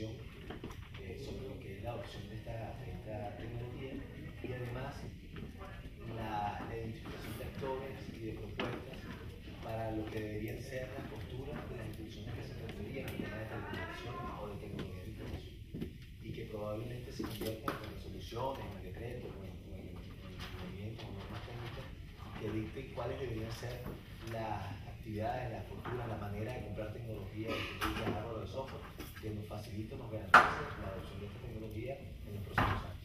información sobre lo que es la adopción de esta tecnología y además la identificación de actores y de propuestas para lo que deberían ser las posturas de las instituciones que se referían al tema de telecomunicaciones o de tecnología de información y que probablemente se conviertan en resoluciones, en decretos o en movimientos o normas técnicas que dicten cuáles deberían ser las actividades, las posturas, la manera de comprar tecnología de hardware o de software que nos facilite, nos garantice la adopción de esta tecnología en los próximos años.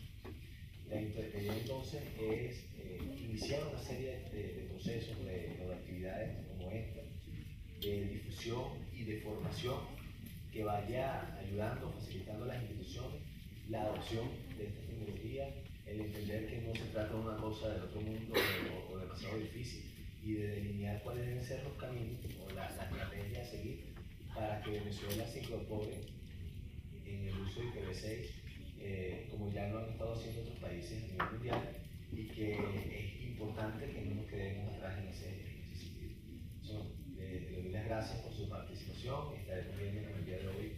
La idea entonces es iniciar una serie de procesos o de actividades como esta, de difusión y de formación que vaya ayudando, facilitando a las instituciones la adopción de esta tecnología, el entender que no se trata de una cosa del otro mundo o demasiado difícil y de delinear cuáles deben ser los caminos o la estrategia a seguir para que Venezuela se incorpore en el uso de IPv6 como ya lo han estado haciendo otros países a nivel mundial y que es importante que no nos quedemos atrás en ese sentido. Le doy las gracias por su participación, estaremos viendo el día de hoy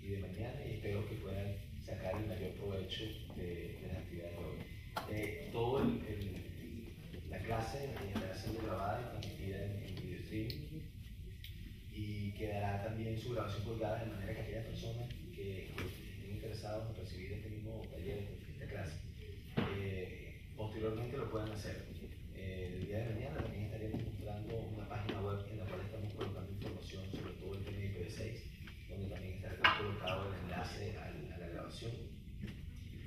y de mañana y espero que puedan sacar el mayor provecho de las actividades de hoy. La clase estará siendo grabada y transmitida en video streaming y quedará también su grabación colgada de manera que aquellas personas que estén interesados en recibir este mismo taller, esta clase, posteriormente lo puedan hacer. El día de mañana también estaremos mostrando una página web en la cual estamos colocando información sobre todo el tema de IPv6, donde también estará colocado el enlace a la grabación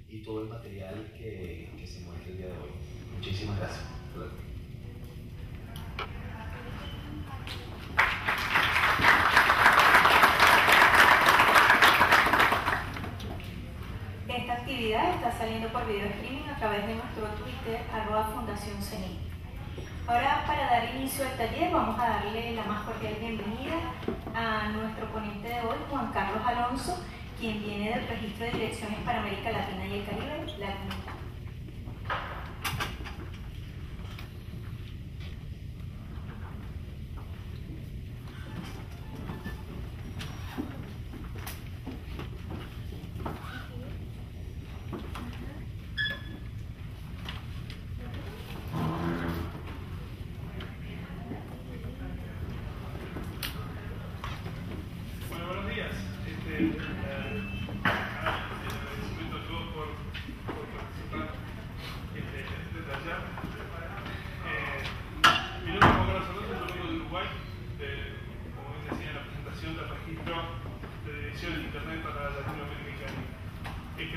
y todo el material que se muestra el día de hoy. Muchísimas gracias. Esta actividad está saliendo por video streaming a través de nuestro Twitter, @FundaciónCENIC. Ahora, para dar inicio al taller, vamos a darle la más cordial bienvenida a nuestro ponente de hoy, Juan Carlos Alonso, quien viene del Registro de Direcciones para América Latina y el Caribe, la ACNIC.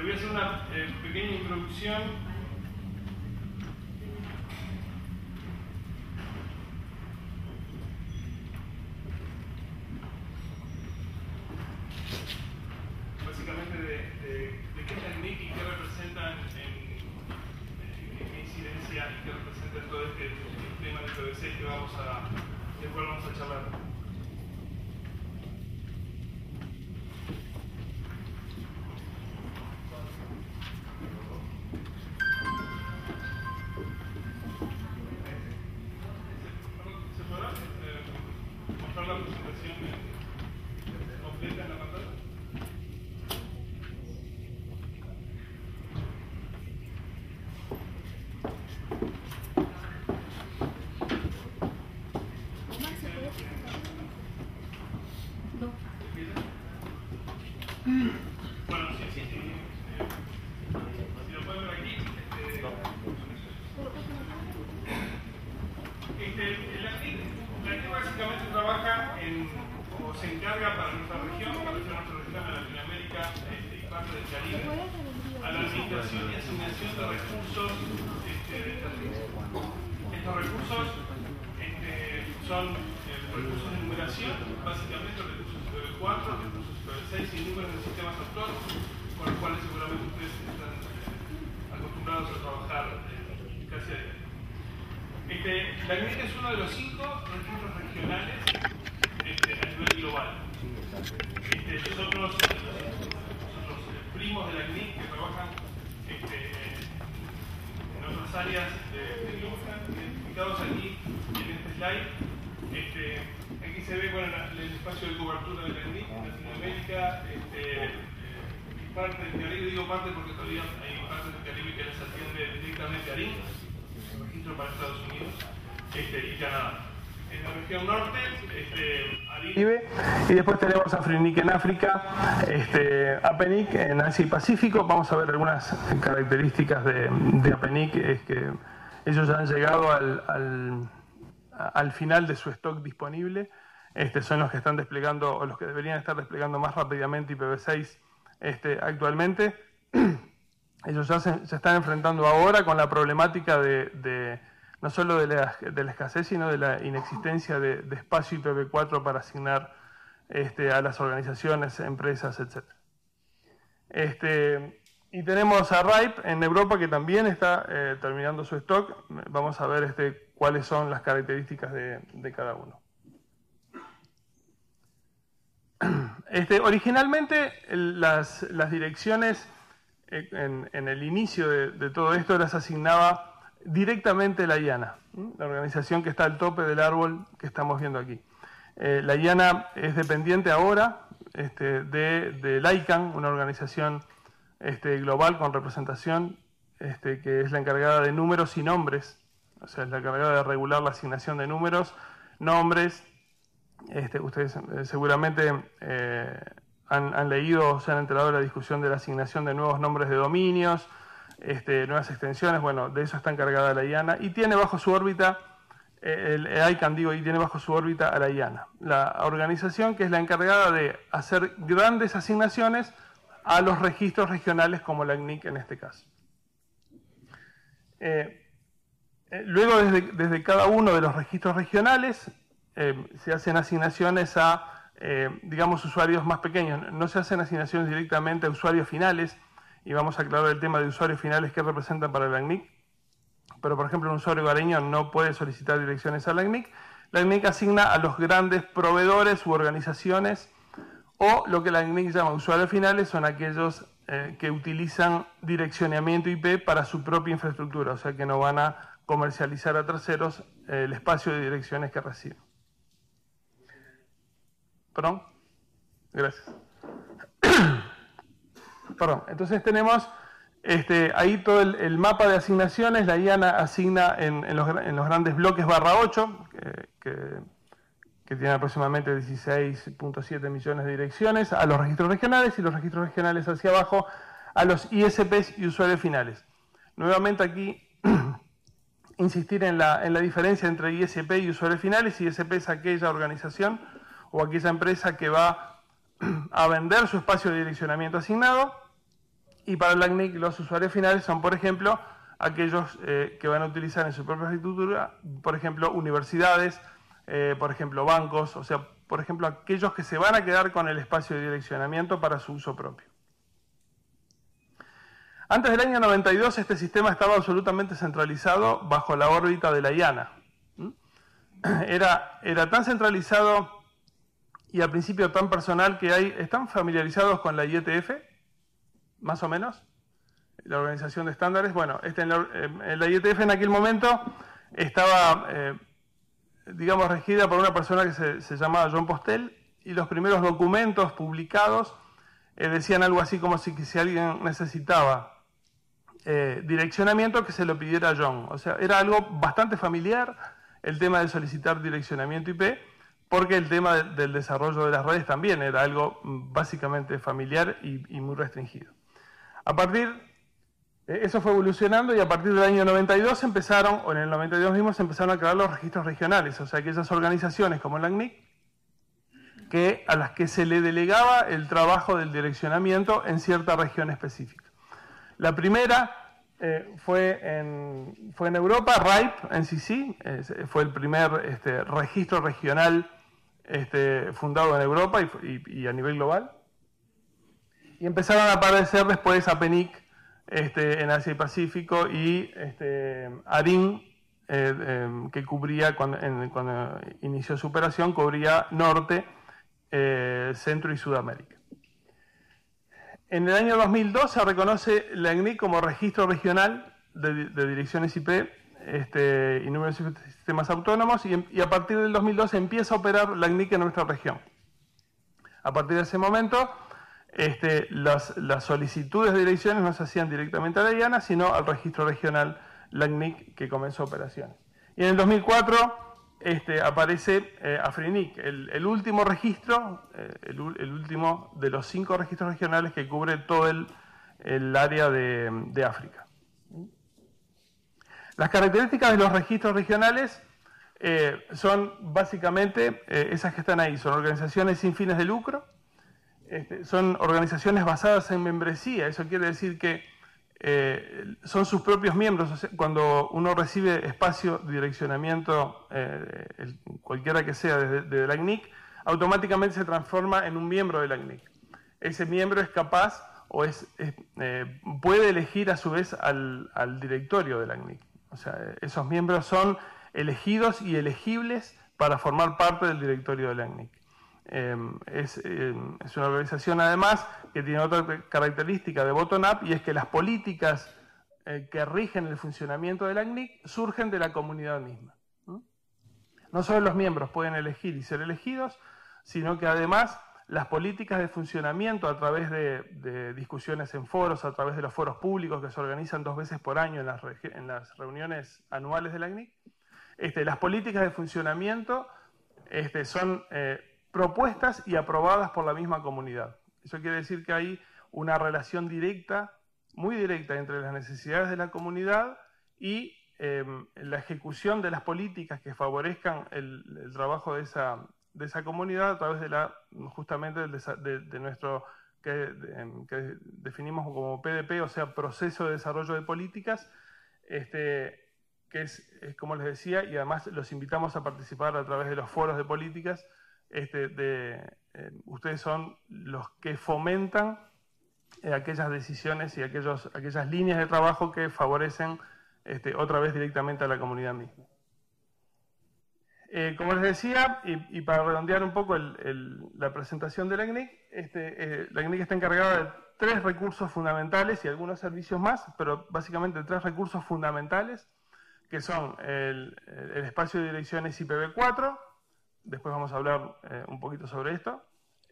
Voy a hacer una pequeña introducción básicamente de qué es la ACNIC y qué representa qué incidencia y qué representa todo este tema de IPv6 del cual vamos a charlar. Se encarga para nuestra región, para nuestra región de Latinoamérica y parte del Caribe, a la administración y asignación de recursos de esta región. Estos recursos son recursos de numeración, básicamente recursos IPv4, recursos IPv6 y números de sistemas autónomos, con los cuales seguramente ustedes están acostumbrados a trabajar casi a diario. La ACNIC es uno de los 5 registros regionales a nivel global. Los otros primos de la ACNIC que trabajan en otras áreas de Lufthansa, identificados aquí en este slide. Aquí se ve el espacio de cobertura de la ACNIC en Latinoamérica, parte del Caribe, digo parte porque todavía hay partes del Caribe que les atiende directamente a ARIN, el registro para Estados Unidos y Canadá. En la región norte, ARIN, y después tenemos AFRINIC en África, APENIC en Asia y Pacífico. Vamos a ver algunas características de APENIC, es que ellos ya han llegado al final de su stock disponible. Son los que están desplegando, o los que deberían estar desplegando más rápidamente IPv6 actualmente. Ellos ya se están enfrentando ahora con la problemática no solo de la escasez, sino de la inexistencia de espacio IPv4 para asignar a las organizaciones, empresas, etc. Y tenemos a RIPE en Europa, que también está terminando su stock. Vamos a ver cuáles son las características de cada uno. Originalmente las direcciones en el inicio de todo esto las asignaba directamente la IANA, la organización que está al tope del árbol que estamos viendo aquí. La IANA es dependiente ahora de ICANN, una organización global con representación que es la encargada de números y nombres, o sea, es la encargada de regular la asignación de números, nombres. Ustedes seguramente han leído o se han enterado de la discusión de la asignación de nuevos nombres de dominios, nuevas extensiones. Bueno, de eso está encargada la IANA y tiene bajo su órbita, el ICANN y tiene bajo su órbita a la IANA, la organización que es la encargada de hacer grandes asignaciones a los registros regionales como la CNIC en este caso. Luego desde cada uno de los registros regionales se hacen asignaciones a, digamos, usuarios más pequeños. No se hacen asignaciones directamente a usuarios finales, y vamos a aclarar el tema de usuarios finales que representan para la CNIC. Pero, por ejemplo, un usuario hogareño no puede solicitar direcciones a la CNIC. La CNIC asigna a los grandes proveedores u organizaciones, o lo que la CNIC llama usuarios finales son aquellos que utilizan direccionamiento IP para su propia infraestructura, o sea que no van a comercializar a terceros el espacio de direcciones que reciben. ¿Perdón? Gracias. Perdón. Entonces tenemos ahí todo el mapa de asignaciones. La IANA asigna en los grandes bloques /8, que tiene aproximadamente 16.7 millones de direcciones, a los registros regionales, y los registros regionales hacia abajo a los ISPs y usuarios finales. Nuevamente aquí insistir en la diferencia entre ISP y usuarios finales. ISP es aquella organización o aquella empresa que va a vender su espacio de direccionamiento asignado, y para la CNIC los usuarios finales son, por ejemplo, aquellos que van a utilizar en su propia infraestructura, por ejemplo, universidades, por ejemplo, bancos, o sea, por ejemplo, aquellos que se van a quedar con el espacio de direccionamiento para su uso propio. Antes del año 92 este sistema estaba absolutamente centralizado bajo la órbita de la IANA. Era tan centralizado y al principio tan personal que ¿están familiarizados con la IETF? Más o menos, la Organización de Estándares. Bueno, la IETF en aquel momento estaba, digamos, regida por una persona que se llamaba John Postel, y los primeros documentos publicados decían algo así como si alguien necesitaba direccionamiento, que se lo pidiera a John. O sea, era algo bastante familiar el tema de solicitar direccionamiento IP, porque el tema del desarrollo de las redes también era algo básicamente familiar y muy restringido. Eso fue evolucionando, y a partir del año 92 o en el 92 mismo, se empezaron a crear los registros regionales, o sea, aquellas organizaciones como la CNIC, a las que se le delegaba el trabajo del direccionamiento en cierta región específica. La primera fue en Europa, RIPE, NCC, fue el primer registro regional fundado en Europa y a nivel global. Y empezaron a aparecer después APENIC en Asia y Pacífico, y ARIN, que cubría, cuando inició su operación, cubría Norte, Centro y Sudamérica. En el año 2002 se reconoce la CNIC como registro regional de direcciones IP y números de sistemas autónomos, y a partir del 2002 empieza a operar la CNIC en nuestra región. A partir de ese momento, las solicitudes de direcciones no se hacían directamente a la DIANA, sino al registro regional LACNIC, que comenzó operaciones. Y en el 2004 aparece AFRINIC, el último registro, el último de los 5 registros regionales que cubre todo el área de África. Las características de los registros regionales son básicamente esas que están ahí. Son organizaciones sin fines de lucro, son organizaciones basadas en membresía. Eso quiere decir que son sus propios miembros. O sea, cuando uno recibe espacio de direccionamiento, cualquiera que sea, de la CNIC, automáticamente se transforma en un miembro de la CNIC. Ese miembro es capaz o puede elegir a su vez al directorio de la CNIC. O sea, esos miembros son elegidos y elegibles para formar parte del directorio de la CNIC. Es una organización además que tiene otra característica de bottom-up, y es que las políticas que rigen el funcionamiento de la CNIC surgen de la comunidad misma. No solo los miembros pueden elegir y ser elegidos, sino que además las políticas de funcionamiento a través de discusiones en foros, a través de los foros públicos que se organizan 2 veces por año en las reuniones anuales de la CNIC, las políticas de funcionamiento son propuestas y aprobadas por la misma comunidad. Eso quiere decir que hay una relación directa, muy directa, entre las necesidades de la comunidad y la ejecución de las políticas que favorezcan el trabajo de esa comunidad a través justamente de nuestro, que definimos como PDP, o sea, Proceso de Desarrollo de Políticas, que es como les decía, y además los invitamos a participar a través de los foros de políticas. Ustedes son los que fomentan aquellas decisiones y aquellas líneas de trabajo que favorecen otra vez directamente a la comunidad misma. Como les decía, y para redondear un poco la presentación de la CNIC, la CNIC está encargada de 3 recursos fundamentales y algunos servicios más, pero básicamente 3 recursos fundamentales, que son el espacio de direcciones IPv4, después vamos a hablar un poquito sobre esto,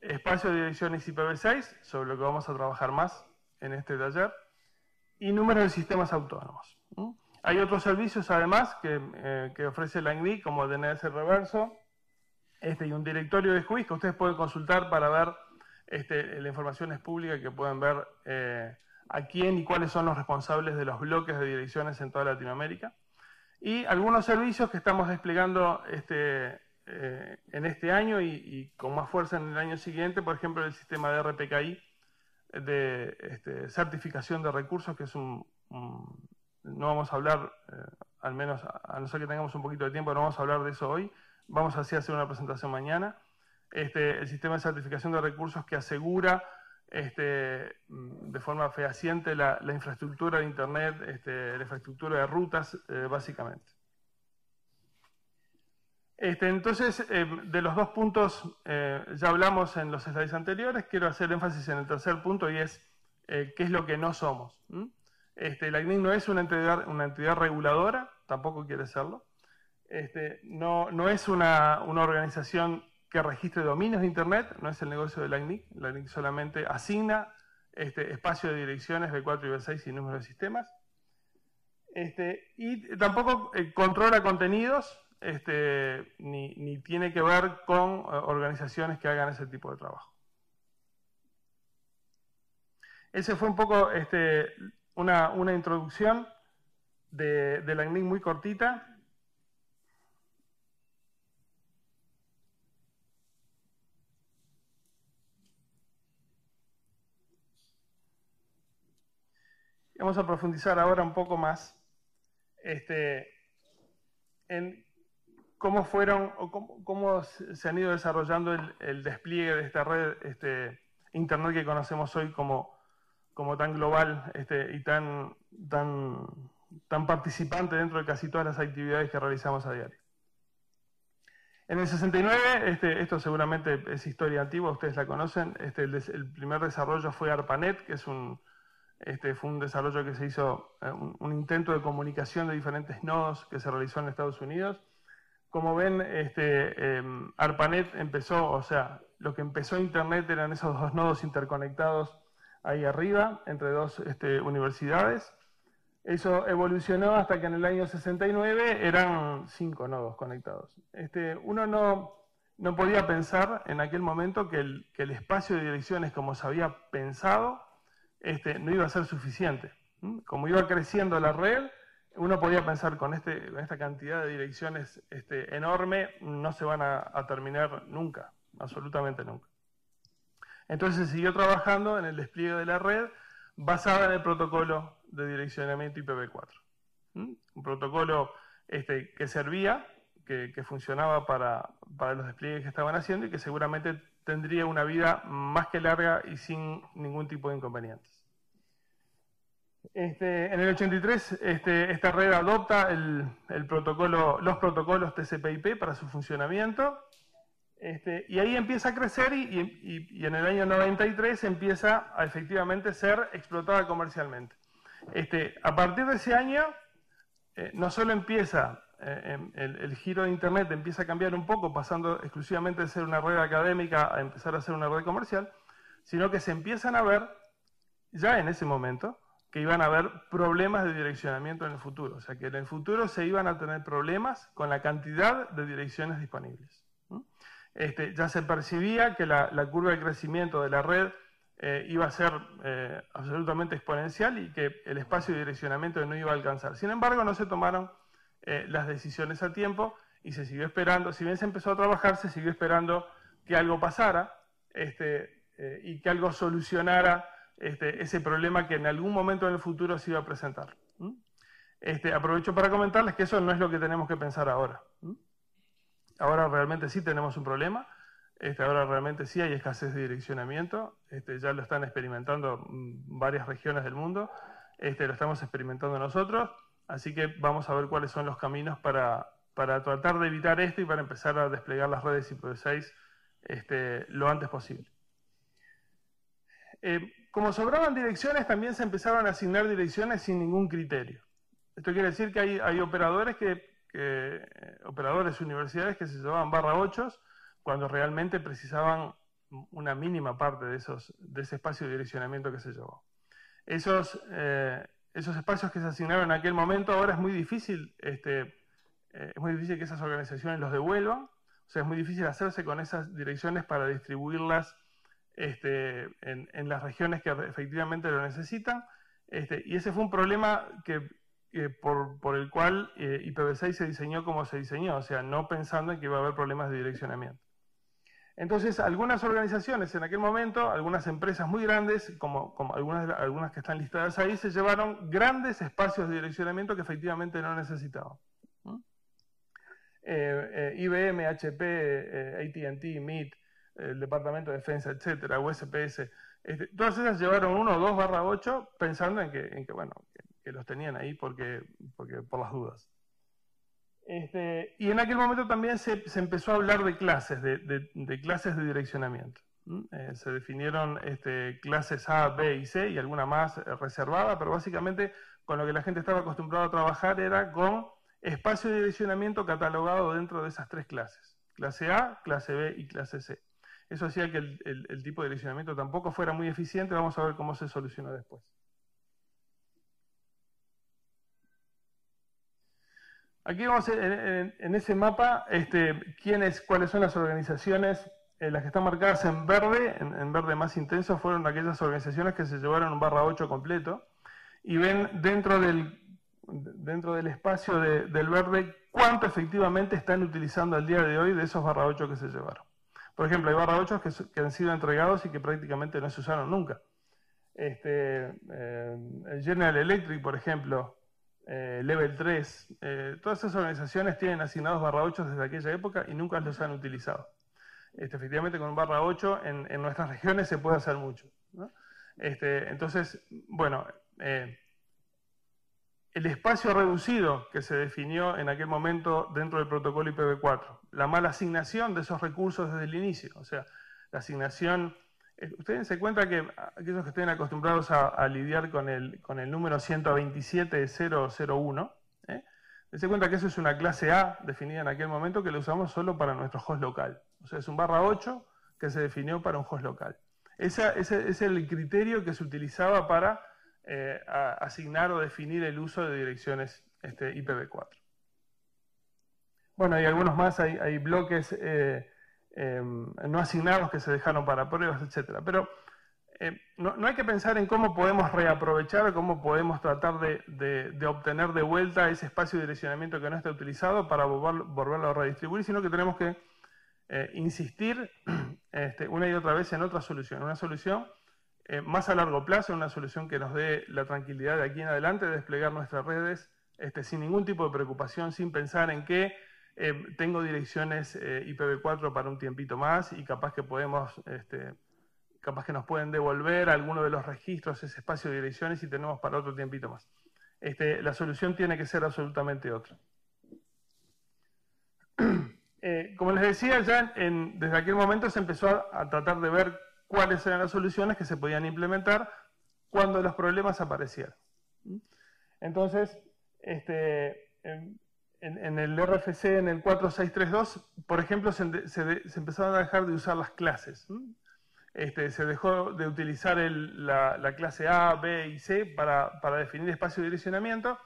espacio de direcciones IPv6, sobre lo que vamos a trabajar más en este taller, y número de sistemas autónomos. Hay otros servicios además que ofrece la CNIC, como el DNS reverso, y un directorio de SQUIS que ustedes pueden consultar para ver, la información es pública, que pueden ver a quién y cuáles son los responsables de los bloques de direcciones en toda Latinoamérica. Y algunos servicios que estamos desplegando en este año y con más fuerza en el año siguiente, por ejemplo, el sistema de RPKI, de certificación de recursos, que es no vamos a hablar, al menos a no ser que tengamos un poquito de tiempo, no vamos a hablar de eso hoy, vamos así a hacer una presentación mañana. El sistema de certificación de recursos que asegura de forma fehaciente la infraestructura de Internet, la infraestructura de rutas, básicamente. Entonces, de los 2 puntos ya hablamos en los slides anteriores. Quiero hacer énfasis en el tercer punto, y es qué es lo que no somos. La CNIC no es una entidad reguladora, tampoco quiere serlo. No es una organización que registre dominios de Internet, no es el negocio de la CNIC. La CNIC solamente asigna espacio de direcciones B4 y B6 y números de sistemas. Y tampoco controla contenidos, ni tiene que ver con organizaciones que hagan ese tipo de trabajo. Ese fue un poco una introducción de la CNIC muy cortita. Vamos a profundizar ahora un poco más en cómo fueron o cómo se han ido desarrollando el despliegue de esta red Internet que conocemos hoy como tan global y tan participante dentro de casi todas las actividades que realizamos a diario. En el 69, esto seguramente es historia antigua, ustedes la conocen, el primer desarrollo fue ARPANET, que fue un desarrollo que se hizo, un intento de comunicación de diferentes nodos que se realizó en Estados Unidos. Como ven, ARPANET empezó, o sea, lo que empezó Internet eran esos dos nodos interconectados ahí arriba, entre dos universidades. Eso evolucionó hasta que en el año 69 eran 5 nodos conectados. Uno no podía pensar en aquel momento que el espacio de direcciones como se había pensado no iba a ser suficiente. Como iba creciendo la red, uno podía pensar con esta cantidad de direcciones enorme, no se van a terminar nunca, absolutamente nunca. Entonces se siguió trabajando en el despliegue de la red basada en el protocolo de direccionamiento IPv4. Un protocolo que servía, que funcionaba para los despliegues que estaban haciendo y que seguramente tendría una vida más que larga y sin ningún tipo de inconvenientes. En el 83 esta red adopta los protocolos TCP/IP para su funcionamiento. Y ahí empieza a crecer y en el año 93 empieza a efectivamente ser explotada comercialmente. A partir de ese año, no solo empieza, el giro de Internet empieza a cambiar un poco, pasando exclusivamente de ser una red académica a empezar a ser una red comercial, sino que se empiezan a ver, ya en ese momento, que iban a haber problemas de direccionamiento en el futuro. O sea, que en el futuro se iban a tener problemas con la cantidad de direcciones disponibles. Ya se percibía que la curva de crecimiento de la red iba a ser absolutamente exponencial y que el espacio de direccionamiento no iba a alcanzar. Sin embargo, no se tomaron las decisiones a tiempo y se siguió esperando. Si bien se empezó a trabajar, se siguió esperando que algo pasara y que algo solucionara ese problema que en algún momento en el futuro se iba a presentar. Aprovecho para comentarles que eso no es lo que tenemos que pensar ahora. Ahora realmente sí tenemos un problema, ahora realmente sí hay escasez de direccionamiento, ya lo están experimentando varias regiones del mundo, lo estamos experimentando nosotros, así que vamos a ver cuáles son los caminos para tratar de evitar esto y para empezar a desplegar las redes IPv6 lo antes posible. Como sobraban direcciones, también se empezaron a asignar direcciones sin ningún criterio. Esto quiere decir que hay operadores operadores universidades que se llevaban /8 cuando realmente precisaban una mínima parte de ese espacio de direccionamiento que se llevó. Esos espacios que se asignaron en aquel momento, ahora es muy difícil que esas organizaciones los devuelvan, o sea, es muy difícil hacerse con esas direcciones para distribuirlas en las regiones que efectivamente lo necesitan, y ese fue un problema por el cual IPv6 se diseñó como se diseñó, o sea, no pensando en que iba a haber problemas de direccionamiento. Entonces, algunas organizaciones en aquel momento, algunas empresas muy grandes, como algunas que están listadas ahí, se llevaron grandes espacios de direccionamiento que efectivamente no necesitaban. IBM, HP, AT&T, MIT, el Departamento de Defensa, etcétera, USPS, todas esas llevaron 1 o 2 /8 pensando en que los tenían ahí por las dudas. Y en aquel momento también se empezó a hablar de clases, de clases de direccionamiento. Se definieron clases A, B y C y alguna más reservada, pero básicamente con lo que la gente estaba acostumbrada a trabajar era con espacio de direccionamiento catalogado dentro de esas 3 clases. Clase A, clase B y clase C. Eso hacía que el tipo de direccionamiento tampoco fuera muy eficiente. Vamos a ver cómo se solucionó después. Aquí vamos en ese mapa cuáles son las organizaciones, las que están marcadas en verde más intenso fueron aquellas organizaciones que se llevaron un /8 completo, y ven dentro del espacio del verde cuánto efectivamente están utilizando al día de hoy de esos /8 que se llevaron. Por ejemplo, hay /8 que han sido entregados y que prácticamente no se usaron nunca. El General Electric, por ejemplo, Level 3, todas esas organizaciones tienen asignados /8 desde aquella época y nunca los han utilizado. Efectivamente, con un /8 en nuestras regiones se puede hacer mucho, ¿no? Entonces, bueno, el espacio reducido que se definió en aquel momento dentro del protocolo IPv4, la mala asignación de esos recursos desde el inicio, o sea, la asignación. Ustedes se cuenta que aquellos que estén acostumbrados a lidiar con el número 127.001, dense cuenta que eso es una clase A definida en aquel momento que lo usamos solo para nuestro host local. O sea, es un /8 que se definió para un host local. Ese es el criterio que se utilizaba para asignar o definir el uso de direcciones IPv4. Bueno, hay algunos más, hay bloques no asignados que se dejaron para pruebas, etc. Pero no hay que pensar en cómo podemos reaprovechar o cómo podemos tratar de obtener de vuelta ese espacio de direccionamiento que no está utilizado para volverlo a redistribuir, sino que tenemos que insistir una y otra vez en otra solución, una solución más a largo plazo, una solución que nos dé la tranquilidad de aquí en adelante de desplegar nuestras redes sin ningún tipo de preocupación, sin pensar en que tengo direcciones IPv4 para un tiempito más y capaz que capaz que nos pueden devolver alguno de los registros, ese espacio de direcciones y tenemos para otro tiempito más. La solución tiene que ser absolutamente otra. Como les decía, ya desde aquel momento se empezó a tratar de ver cuáles eran las soluciones que se podían implementar cuando los problemas aparecieran. Entonces, en el RFC, en el 4632, por ejemplo, se empezaron a dejar de usar las clases. Se dejó de utilizar la clase A, B y C para definir espacio de direccionamiento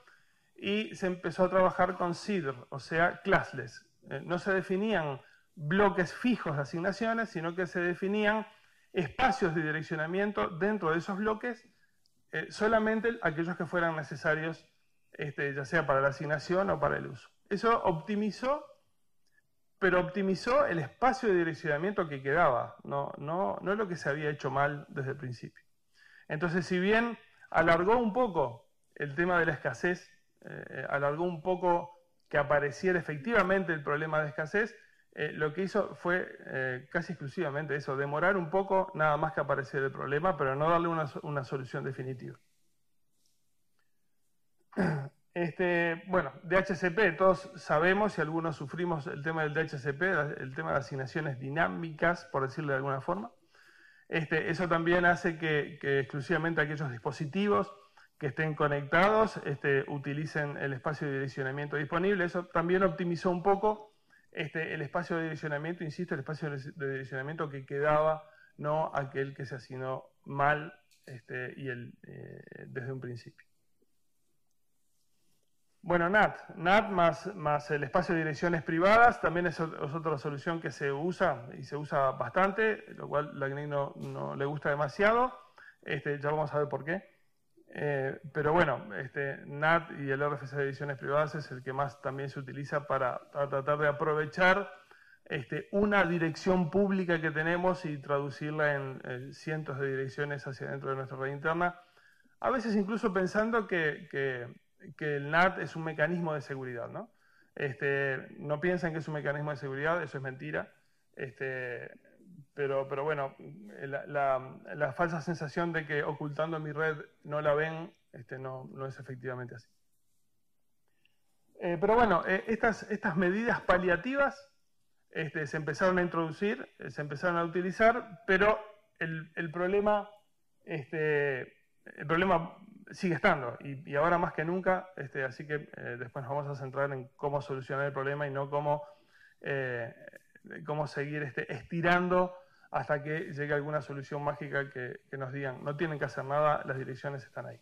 y se empezó a trabajar con CIDR, o sea, classless. No se definían bloques fijos de asignaciones, sino que se definían espacios de direccionamiento dentro de esos bloques, solamente aquellos que fueran necesarios, ya sea para la asignación o para el uso. Eso optimizó, pero optimizó el espacio de direccionamiento que quedaba, no lo que se había hecho mal desde el principio. Entonces, si bien alargó un poco el tema de la escasez, alargó un poco que apareciera efectivamente el problema de escasez, lo que hizo fue casi exclusivamente eso, demorar un poco nada más que apareciera el problema, pero no darle una solución definitiva. Bueno, DHCP, todos sabemos y algunos sufrimos el tema del DHCP, el tema de asignaciones dinámicas, por decirlo de alguna forma. Eso también hace que exclusivamente aquellos dispositivos que estén conectados utilicen el espacio de direccionamiento disponible. Eso también optimizó un poco el espacio de direccionamiento, insisto, el espacio de direccionamiento que quedaba, no aquel que se asignó mal desde un principio. Bueno, NAT más el espacio de direcciones privadas también es otra solución que se usa y se usa bastante, lo cual la CNIC no le gusta demasiado. Ya vamos a ver por qué. Pero bueno, NAT y el RFC de ediciones privadas es el que más también se utiliza para tratar de aprovechar una dirección pública que tenemos y traducirla en cientos de direcciones hacia dentro de nuestra red interna. A veces incluso pensando que el NAT es un mecanismo de seguridad, ¿no? No piensen que es un mecanismo de seguridad, eso es mentira. Pero bueno, la falsa sensación de que ocultando mi red no la ven, no es efectivamente así. Pero bueno, estas medidas paliativas se empezaron a introducir, se empezaron a utilizar, pero el problema sigue estando, y ahora más que nunca, así que después nos vamos a centrar en cómo solucionar el problema y no cómo seguir estirando hasta que llegue alguna solución mágica que nos digan, no tienen que hacer nada, las direcciones están ahí.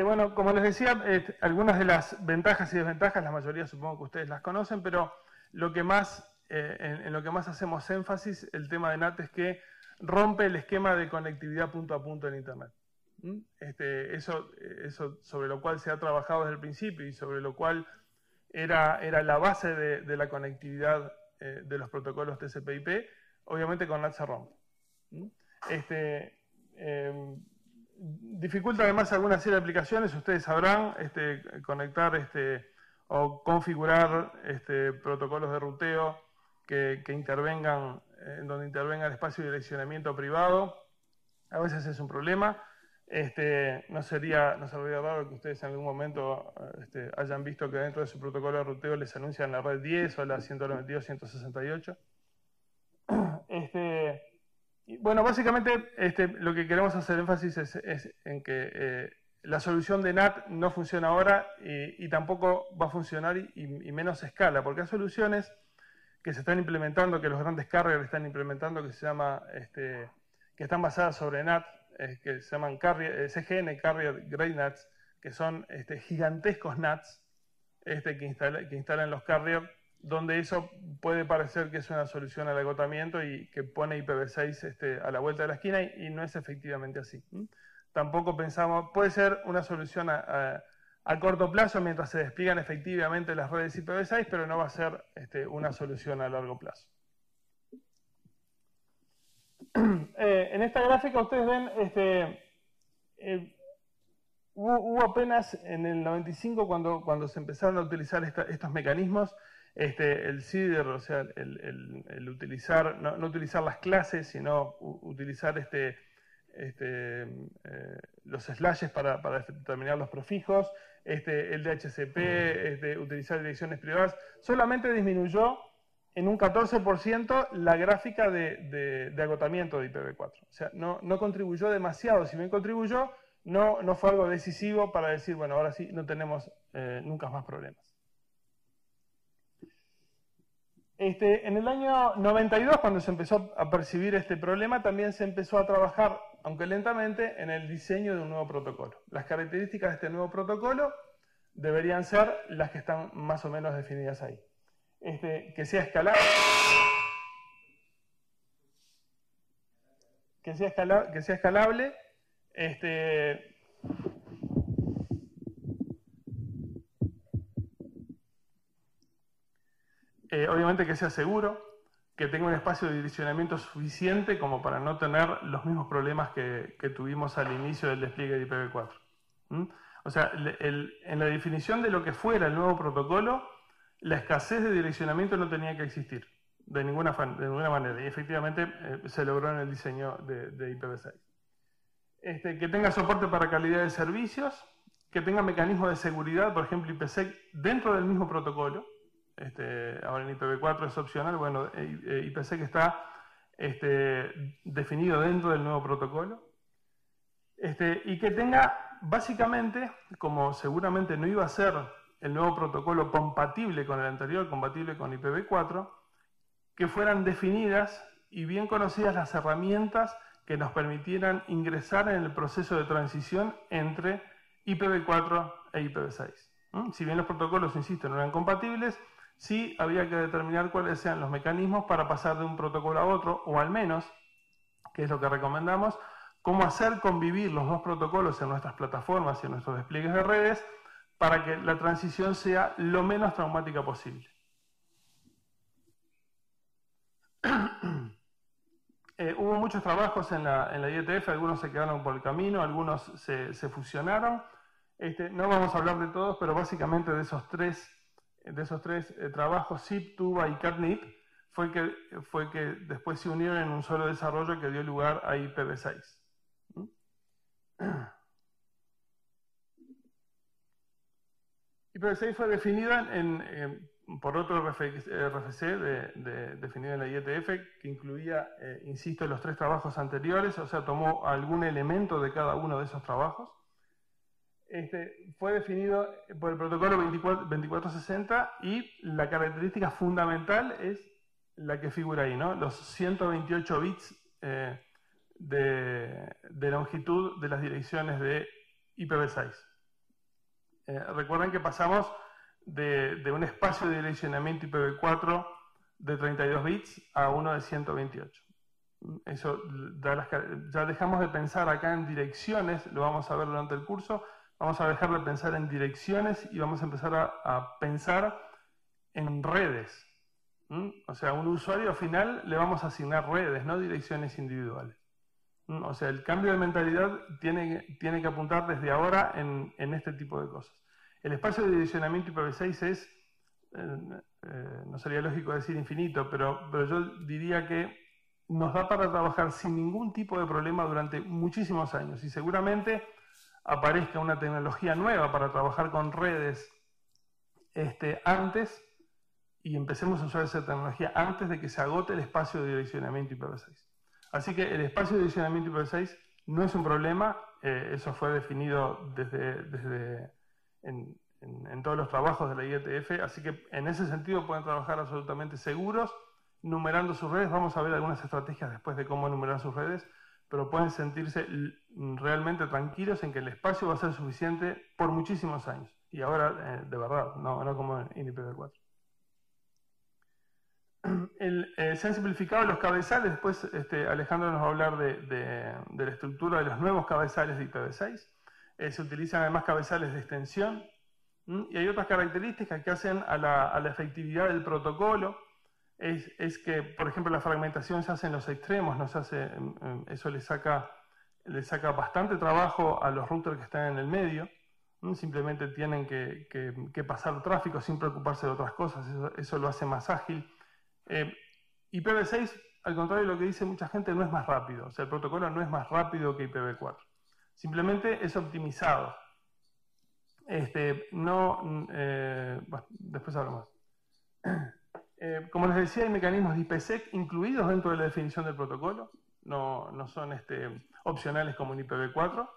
Bueno, como les decía, algunas de las ventajas y desventajas, la mayoría supongo que ustedes las conocen, pero lo que más, en lo que más hacemos énfasis, el tema de NAT es que rompe el esquema de conectividad punto a punto en Internet. Eso sobre lo cual se ha trabajado desde el principio y sobre lo cual era la base de la conectividad de los protocolos TCP/IP, obviamente con NAT se rompe. Dificulta además alguna serie de aplicaciones, ustedes sabrán, conectar o configurar protocolos de ruteo que intervengan, en donde intervenga el espacio de direccionamiento privado. A veces es un problema. No sería raro que ustedes en algún momento hayan visto que dentro de su protocolo de ruteo les anuncian la red 10 o la 192.168. Y bueno, básicamente lo que queremos hacer énfasis es en que la solución de NAT no funciona ahora y tampoco va a funcionar y menos escala, porque hay soluciones que se están implementando, que los grandes carriers están implementando, que se llama, que están basadas sobre NAT, que se llaman CGN, Carrier Grade NATs, que son gigantescos NATs que instalan los carriers, donde eso puede parecer que es una solución al agotamiento y que pone IPv6 a la vuelta de la esquina y no es efectivamente así. Tampoco pensamos, puede ser una solución a corto plazo mientras se despliegan efectivamente las redes IPv6, pero no va a ser una solución a largo plazo. En esta gráfica ustedes ven, hubo apenas en el 95 cuando se empezaron a utilizar estos mecanismos, el CIDR, o sea, el utilizar, no utilizar las clases, sino utilizar los slashes para determinar los prefijos, el DHCP, utilizar direcciones privadas, solamente disminuyó en un 14% la gráfica de agotamiento de IPv4. O sea, no contribuyó demasiado. Si bien contribuyó, no fue algo decisivo para decir, bueno, ahora sí no tenemos nunca más problemas. En el año 92, cuando se empezó a percibir este problema, también se empezó a trabajar, aunque lentamente, en el diseño de un nuevo protocolo. Las características de este nuevo protocolo deberían ser las que están más o menos definidas ahí. Que sea escalable, obviamente que sea seguro, que tenga un espacio de direccionamiento suficiente como para no tener los mismos problemas que tuvimos al inicio del despliegue de IPv4. O sea, en la definición de lo que fuera el nuevo protocolo, la escasez de direccionamiento no tenía que existir de ninguna manera, y efectivamente se logró en el diseño de IPv6. Que tenga soporte para calidad de servicios, que tenga mecanismos de seguridad, por ejemplo IPsec dentro del mismo protocolo. Ahora en IPv4 es opcional, bueno, IPsec está definido dentro del nuevo protocolo. Y que tenga, básicamente, como seguramente no iba a ser el nuevo protocolo compatible con el anterior, compatible con IPv4, que fueran definidas y bien conocidas las herramientas que nos permitieran ingresar en el proceso de transición entre IPv4 e IPv6. Si bien los protocolos, insisto, no eran compatibles, sí había que determinar cuáles sean los mecanismos para pasar de un protocolo a otro, o al menos, que es lo que recomendamos, cómo hacer convivir los dos protocolos en nuestras plataformas y en nuestros despliegues de redes para que la transición sea lo menos traumática posible. Hubo muchos trabajos en la IETF, algunos se quedaron por el camino, algunos se fusionaron. No vamos a hablar de todos, pero básicamente de esos tres trabajos, SIP, TUBA y CATNIP, fue que después se unieron en un solo desarrollo que dio lugar a IPv6. IPv6 fue definida por otro RFC definido en la IETF, que incluía, insisto, los tres trabajos anteriores, o sea, tomó algún elemento de cada uno de esos trabajos. Fue definido por el protocolo 2460 y la característica fundamental es la que figura ahí, ¿no? Los 128 bits de longitud de las direcciones de IPv6. Recuerden que pasamos de un espacio de direccionamiento IPv4 de 32 bits a uno de 128. Eso ya dejamos de pensar acá en direcciones, lo vamos a ver durante el curso, vamos a dejar de pensar en direcciones y vamos a empezar a pensar en redes. O sea, a un usuario final le vamos a asignar redes, no direcciones individuales. O sea, el cambio de mentalidad tiene que apuntar desde ahora en este tipo de cosas. El espacio de direccionamiento IPv6 es, no sería lógico decir infinito, pero yo diría que nos da para trabajar sin ningún tipo de problema durante muchísimos años. Y seguramente aparezca una tecnología nueva para trabajar con redes antes, y empecemos a usar esa tecnología antes de que se agote el espacio de direccionamiento IPv6. Así que el espacio de direccionamiento IPv6 no es un problema, eso fue definido en todos los trabajos de la IETF, así que en ese sentido pueden trabajar absolutamente seguros, numerando sus redes. Vamos a ver algunas estrategias después de cómo numerar sus redes, pero pueden sentirse realmente tranquilos en que el espacio va a ser suficiente por muchísimos años. Y ahora, de verdad, no como en IPv4. Se han simplificado los cabezales. Después Alejandro nos va a hablar de la estructura de los nuevos cabezales de IPv6. Se utilizan además cabezales de extensión. Y hay otras características que hacen a la efectividad del protocolo. Es que, por ejemplo, la fragmentación se hace en los extremos, eso le saca bastante trabajo a los routers que están en el medio. Simplemente tienen que pasar tráfico sin preocuparse de otras cosas, eso lo hace más ágil. IPv6, al contrario de lo que dice mucha gente, no es más rápido, o sea, el protocolo no es más rápido que IPv4, simplemente es optimizado. Bueno, después hablamos. Como les decía, hay mecanismos de IPsec incluidos dentro de la definición del protocolo, no son opcionales como en IPv4.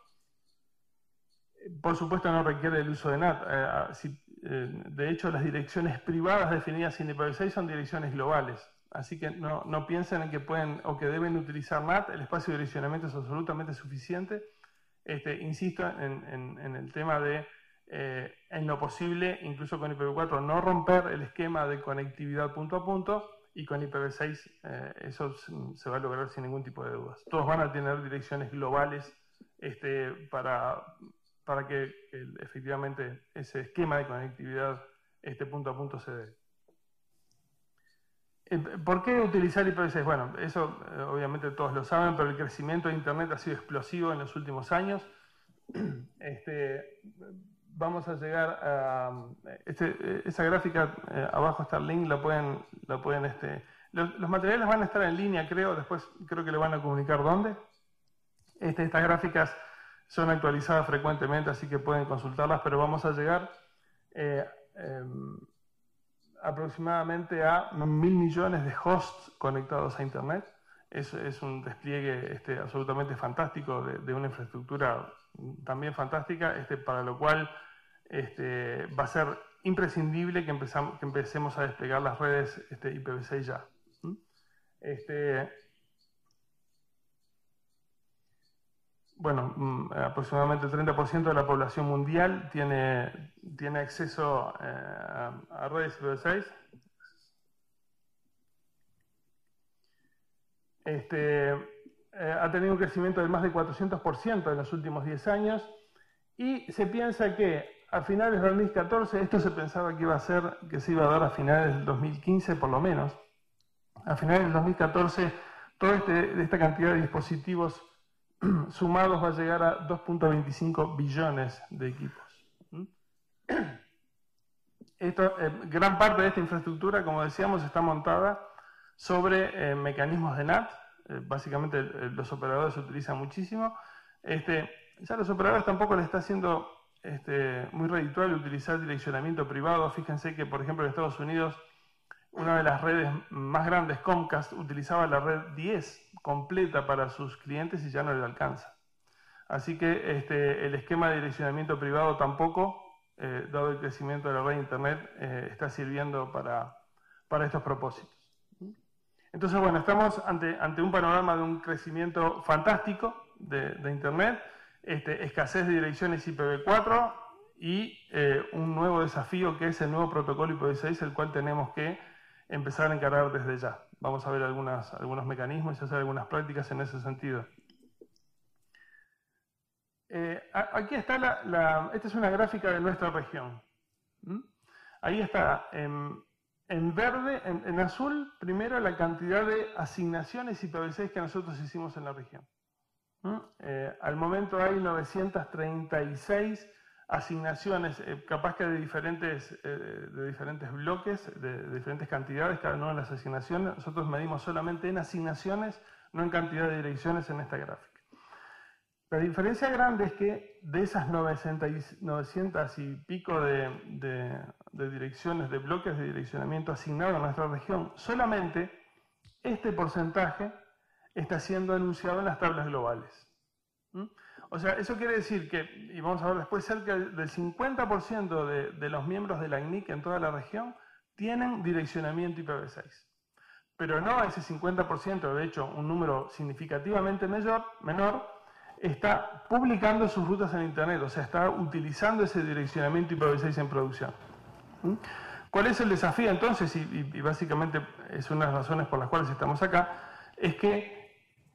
Por supuesto no requiere el uso de NAT. De hecho, las direcciones privadas definidas en IPv6 son direcciones globales, así que no piensen en que pueden o que deben utilizar NAT. El espacio de direccionamiento es absolutamente suficiente. Insisto en el tema de en lo posible, incluso con IPv4, no romper el esquema de conectividad punto a punto, y con IPv6 eso se va a lograr sin ningún tipo de dudas. Todos van a tener direcciones globales para que efectivamente ese esquema de conectividad punto a punto se dé. ¿Por qué utilizar IPv6? Bueno, eso obviamente todos lo saben, pero el crecimiento de Internet ha sido explosivo en los últimos años. Vamos a llegar a... esa gráfica, abajo está el link, los materiales van a estar en línea, creo, después creo que le van a comunicar dónde. Estas gráficas son actualizadas frecuentemente, así que pueden consultarlas, pero vamos a llegar aproximadamente a 1.000 millones de hosts conectados a Internet. Es un despliegue absolutamente fantástico de una infraestructura también fantástica, para lo cual va a ser imprescindible que empecemos a desplegar las redes IPv6 ya. Bueno, aproximadamente el 30% de la población mundial tiene acceso a redes IPv6. Ha tenido un crecimiento de más de 400% en los últimos 10 años, y se piensa que a finales del 2014, esto se pensaba que se iba a dar a finales del 2015 por lo menos, a finales del 2014 toda esta cantidad de dispositivos sumados va a llegar a 2.25 billones de equipos. Gran parte de esta infraestructura, como decíamos, está montada sobre mecanismos de NAT. Básicamente los operadores se utilizan muchísimo. Ya los operadores tampoco les está haciendo muy redituable utilizar direccionamiento privado. Fíjense que, por ejemplo, en Estados Unidos, una de las redes más grandes, Comcast, utilizaba la red 10 completa para sus clientes y ya no le alcanza. Así que el esquema de direccionamiento privado tampoco, dado el crecimiento de la red de Internet, está sirviendo para estos propósitos. Entonces, bueno, estamos ante un panorama de un crecimiento fantástico de Internet, escasez de direcciones IPv4 y un nuevo desafío que es el nuevo protocolo IPv6, el cual tenemos que empezar a encarar desde ya. Vamos a ver algunos mecanismos y hacer algunas prácticas en ese sentido. Aquí está esta es una gráfica de nuestra región. Ahí está, en verde, en azul, primero la cantidad de asignaciones IPv6 que nosotros hicimos en la región. Al momento hay 936 asignaciones, capaz que de diferentes bloques, de diferentes cantidades, cada una de las asignaciones. Nosotros medimos solamente en asignaciones, no en cantidad de direcciones en esta gráfica. La diferencia grande es que de esas 900 y pico de direcciones, de bloques de direccionamiento asignados a nuestra región, solamente este porcentaje está siendo anunciado en las tablas globales. O O sea, eso quiere decir que, y vamos a ver después, cerca del 50% de los miembros de la CNIC en toda la región tienen direccionamiento IPv6. Pero no ese 50%, de hecho, un número significativamente menor, está publicando sus rutas en Internet, o sea, está utilizando ese direccionamiento IPv6 en producción. ¿Cuál es el desafío entonces? Y básicamente es una de las razones por las cuales estamos acá, es que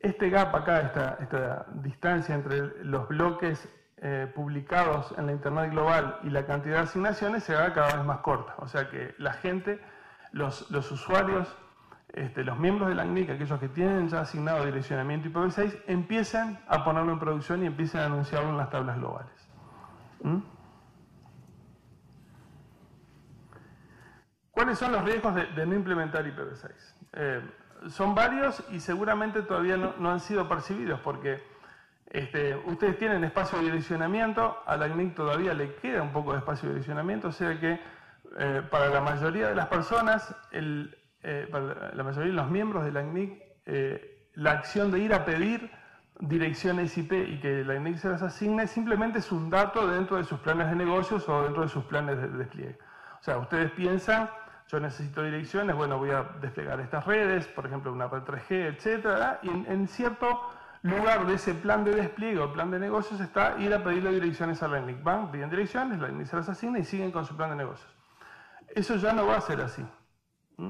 este gap acá, esta distancia entre los bloques publicados en la Internet global y la cantidad de asignaciones se haga cada vez más corta. O sea que la gente, los usuarios, los miembros de la CNIC, aquellos que tienen ya asignado direccionamiento IPv6, empiezan a ponerlo en producción y empiezan a anunciarlo en las tablas globales. ¿Cuáles son los riesgos de no implementar IPv6? Son varios y seguramente todavía no han sido percibidos porque ustedes tienen espacio de direccionamiento, a la CNIC todavía le queda un poco de espacio de direccionamiento, o sea que para la mayoría de las personas, para la mayoría de los miembros de la CNIC, la acción de ir a pedir direcciones IP y que la CNIC se las asigne simplemente es un dato dentro de sus planes de negocios o dentro de sus planes de despliegue. O sea, ustedes piensan, yo necesito direcciones, bueno, voy a desplegar estas redes, por ejemplo, una red 3G, etcétera, y en cierto lugar de ese plan de despliegue o plan de negocios está ir a pedirle direcciones a la CNIC. Van, piden direcciones, la CNIC se las asigna y siguen con su plan de negocios. Eso ya no va a ser así.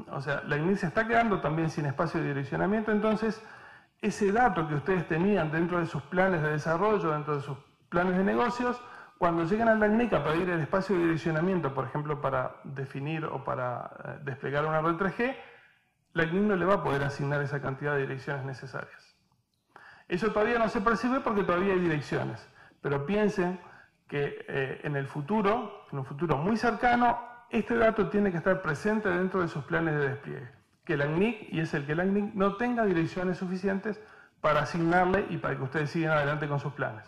O sea, la CNIC se está quedando también sin espacio de direccionamiento, entonces ese dato que ustedes tenían dentro de sus planes de desarrollo, dentro de sus planes de negocios, cuando llegan a la CNIC a pedir el espacio de direccionamiento, por ejemplo, para definir o para desplegar una red 3G, la CNIC no le va a poder asignar esa cantidad de direcciones necesarias. Eso todavía no se percibe porque todavía hay direcciones, pero piensen que en un futuro muy cercano, este dato tiene que estar presente dentro de sus planes de despliegue. Que la CNIC, y es el que la CNIC no tenga direcciones suficientes para asignarle y para que ustedes sigan adelante con sus planes.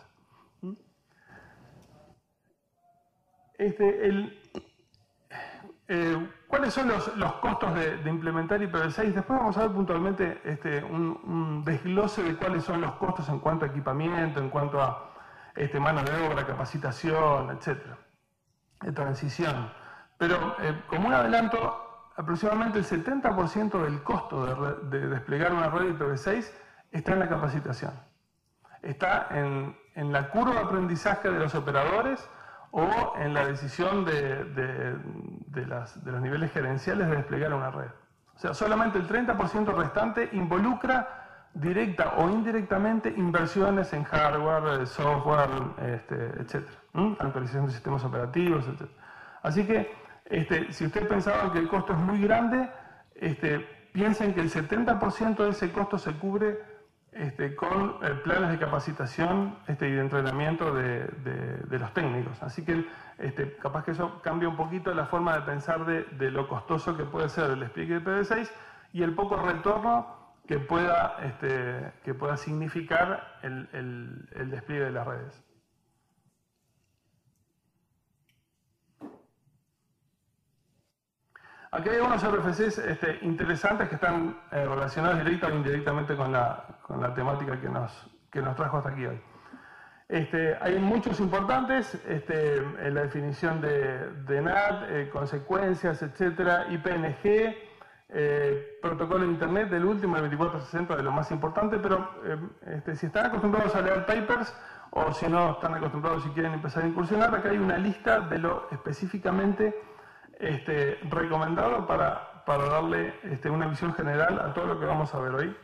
¿Cuáles son los costos de implementar IPv6? Después vamos a ver puntualmente un desglose de cuáles son los costos en cuanto a equipamiento, en cuanto a mano de obra, capacitación, etcétera, de transición. Pero como un adelanto, aproximadamente el 70% del costo de desplegar una red IPv6 está en la capacitación. Está en la curva de aprendizaje de los operadores o en la decisión de los niveles gerenciales de desplegar una red. O sea, solamente el 30% restante involucra directa o indirectamente inversiones en hardware, software, etc. Actualización de sistemas operativos, etc. Así que, si ustedes pensaban que el costo es muy grande, piensen que el 70% de ese costo se cubre con planes de capacitación y de entrenamiento de los técnicos. Así que capaz que eso cambia un poquito la forma de pensar de lo costoso que puede ser el despliegue de IPv6 y el poco retorno que pueda significar el despliegue de las redes. Aquí hay algunos RFCs interesantes que están relacionados directa o indirectamente con la temática que nos trajo hasta aquí hoy. Hay muchos importantes, en la definición de NAT, consecuencias, etcétera, IPNG, protocolo de Internet, del último, el 2460, de lo más importante, pero si están acostumbrados a leer papers o si no están acostumbrados y quieren empezar a incursionar, acá hay una lista de lo específicamente recomendado para darle una visión general a todo lo que vamos a ver hoy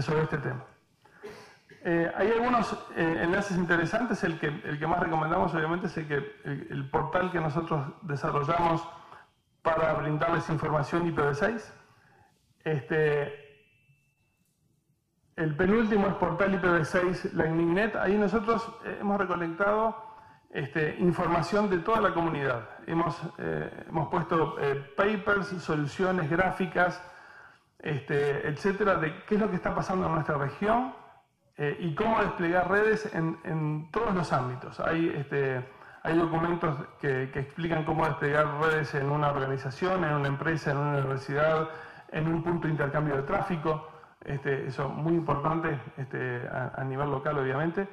sobre este tema. Hay algunos enlaces interesantes, el que más recomendamos obviamente es el portal que nosotros desarrollamos para brindarles información IPv6. El penúltimo es portal IPv6 LightningNet. Ahí nosotros hemos recolectado información de toda la comunidad. Hemos puesto papers, soluciones gráficas, etcétera, de qué es lo que está pasando en nuestra región y cómo desplegar redes en todos los ámbitos. Hay documentos que explican cómo desplegar redes en una organización, en una empresa, en una universidad, en un punto de intercambio de tráfico. eso muy importante a nivel local, obviamente.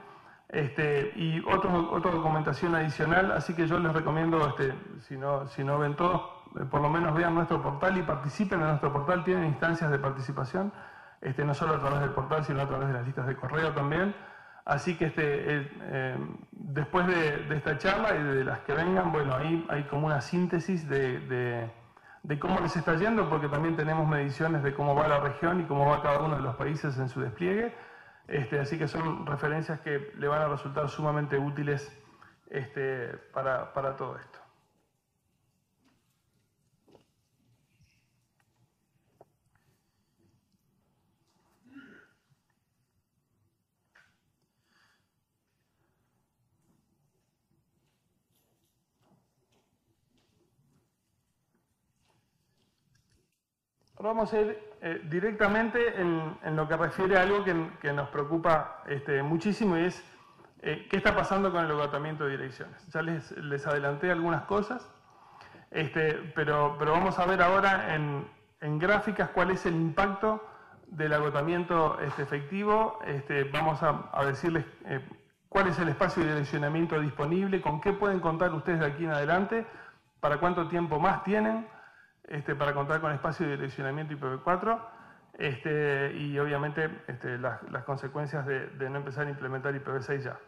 Y otra documentación adicional, así que yo les recomiendo, si no ven todo, por lo menos vean nuestro portal y participen en nuestro portal. Tienen instancias de participación, no solo a través del portal, sino a través de las listas de correo también. Así que después de esta charla y de las que vengan, bueno, ahí hay como una síntesis de cómo les está yendo, porque también tenemos mediciones de cómo va la región y cómo va cada uno de los países en su despliegue. Así que son referencias que le van a resultar sumamente útiles para todo esto. Ahora vamos a ir directamente en lo que refiere a algo que nos preocupa muchísimo, y es qué está pasando con el agotamiento de direcciones. Ya les adelanté algunas cosas, pero vamos a ver ahora en gráficas cuál es el impacto del agotamiento efectivo. Vamos a decirles cuál es el espacio de direccionamiento disponible, con qué pueden contar ustedes de aquí en adelante, para cuánto tiempo más tienen para contar con espacio de direccionamiento IPv4, y obviamente las consecuencias de no empezar a implementar IPv6 ya.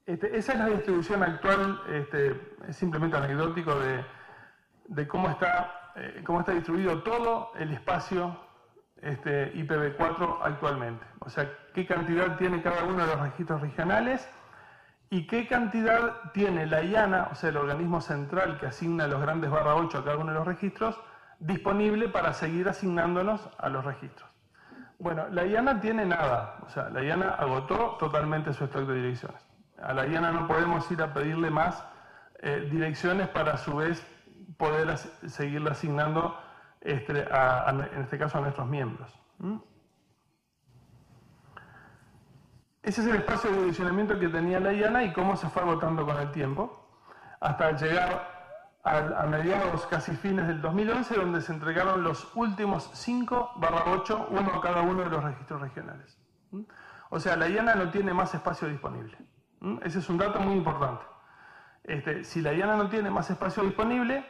Esa es la distribución actual, es simplemente anecdótico de cómo está distribuido todo el espacio IPv4 actualmente. O sea, qué cantidad tiene cada uno de los registros regionales y qué cantidad tiene la IANA, o sea, el organismo central que asigna los grandes /8 a cada uno de los registros, disponible para seguir asignándonos a los registros. Bueno, la IANA tiene nada, o sea, la IANA agotó totalmente su stock de direcciones. A la IANA no podemos ir a pedirle más direcciones para a su vez poder seguirle asignando, en este caso, a nuestros miembros. Ese es el espacio de direccionamiento que tenía la IANA y cómo se fue agotando con el tiempo, hasta llegar a mediados, casi fines del 2011, donde se entregaron los últimos 5/8, uno a cada uno de los registros regionales. O sea, la IANA no tiene más espacio disponible. Ese es un dato muy importante. Si la IANA no tiene más espacio disponible,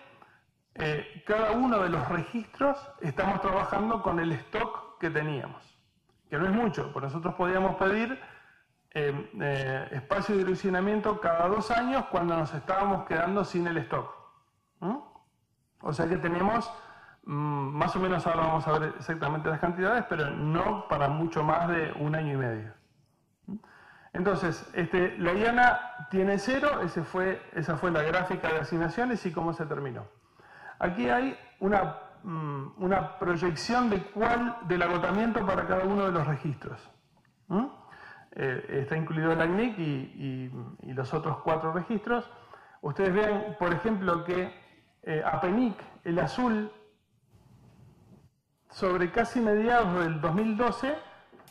cada uno de los registros estamos trabajando con el stock que teníamos, que no es mucho, porque nosotros podíamos pedir espacio de direccionamiento cada 2 años cuando nos estábamos quedando sin el stock. O sea que tenemos más o menos, ahora vamos a ver exactamente las cantidades, pero no para mucho más de 1 año y medio. Entonces, la IANA tiene 0, esa fue la gráfica de asignaciones y cómo se terminó. Aquí hay una proyección del agotamiento para cada uno de los registros. Está incluido el ACNIC y los otros 4 registros. Ustedes ven, por ejemplo, que APNIC, el azul, sobre casi mediados del 2012,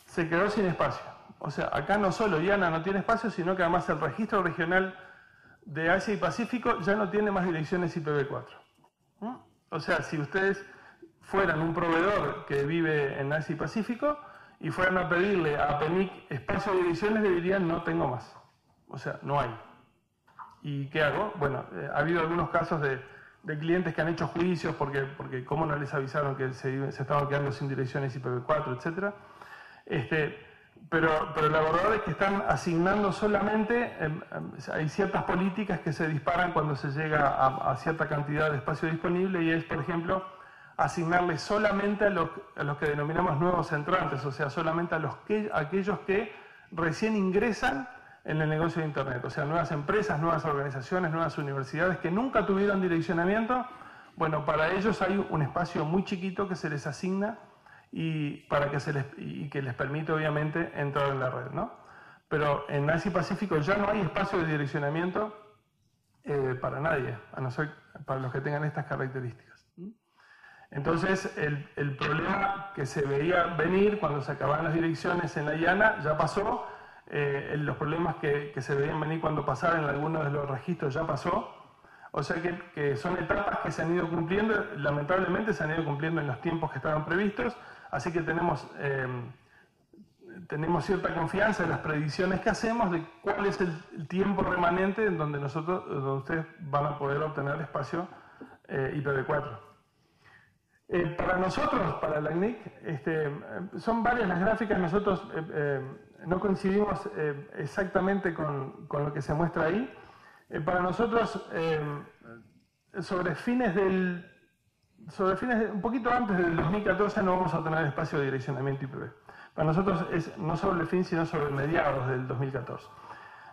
se quedó sin espacio. O sea, acá no solo IANA no tiene espacio, sino que además el registro regional de Asia y Pacífico ya no tiene más direcciones IPv4. O sea, si ustedes fueran un proveedor que vive en Asia y Pacífico y fueran a pedirle a APNIC espacio de direcciones, le dirían no tengo más. O sea, no hay. ¿Y qué hago? Bueno, ha habido algunos casos de clientes que han hecho juicios porque cómo no les avisaron que se estaban quedando sin direcciones IPv4, etc. Pero la verdad es que están asignando solamente, hay ciertas políticas que se disparan cuando se llega a cierta cantidad de espacio disponible, y es, por ejemplo, asignarle solamente a los que denominamos nuevos entrantes, o sea, solamente a aquellos que recién ingresan en el negocio de Internet, o sea, nuevas empresas, nuevas organizaciones, nuevas universidades que nunca tuvieron direccionamiento. Bueno, para ellos hay un espacio muy chiquito que se les asigna y que les permite obviamente entrar en la red, ¿no? Pero en Asia y Pacífico ya no hay espacio de direccionamiento para nadie, a no ser para los que tengan estas características. Entonces el problema que se veía venir cuando se acababan las direcciones en la IANA ya pasó, los problemas que se veían venir cuando pasaban en algunos de los registros ya pasó. O sea que son etapas que se han ido cumpliendo, lamentablemente se han ido cumpliendo en los tiempos que estaban previstos. Así que tenemos cierta confianza en las predicciones que hacemos de cuál es el tiempo remanente en donde ustedes van a poder obtener espacio IPv4. Para nosotros, para la CNIC, son varias las gráficas. Nosotros no coincidimos exactamente con lo que se muestra ahí. Para nosotros, sobre fines un poquito antes del 2014 no vamos a tener espacio de direccionamiento IPv. Para nosotros es no sobre el fin, sino sobre mediados del 2014.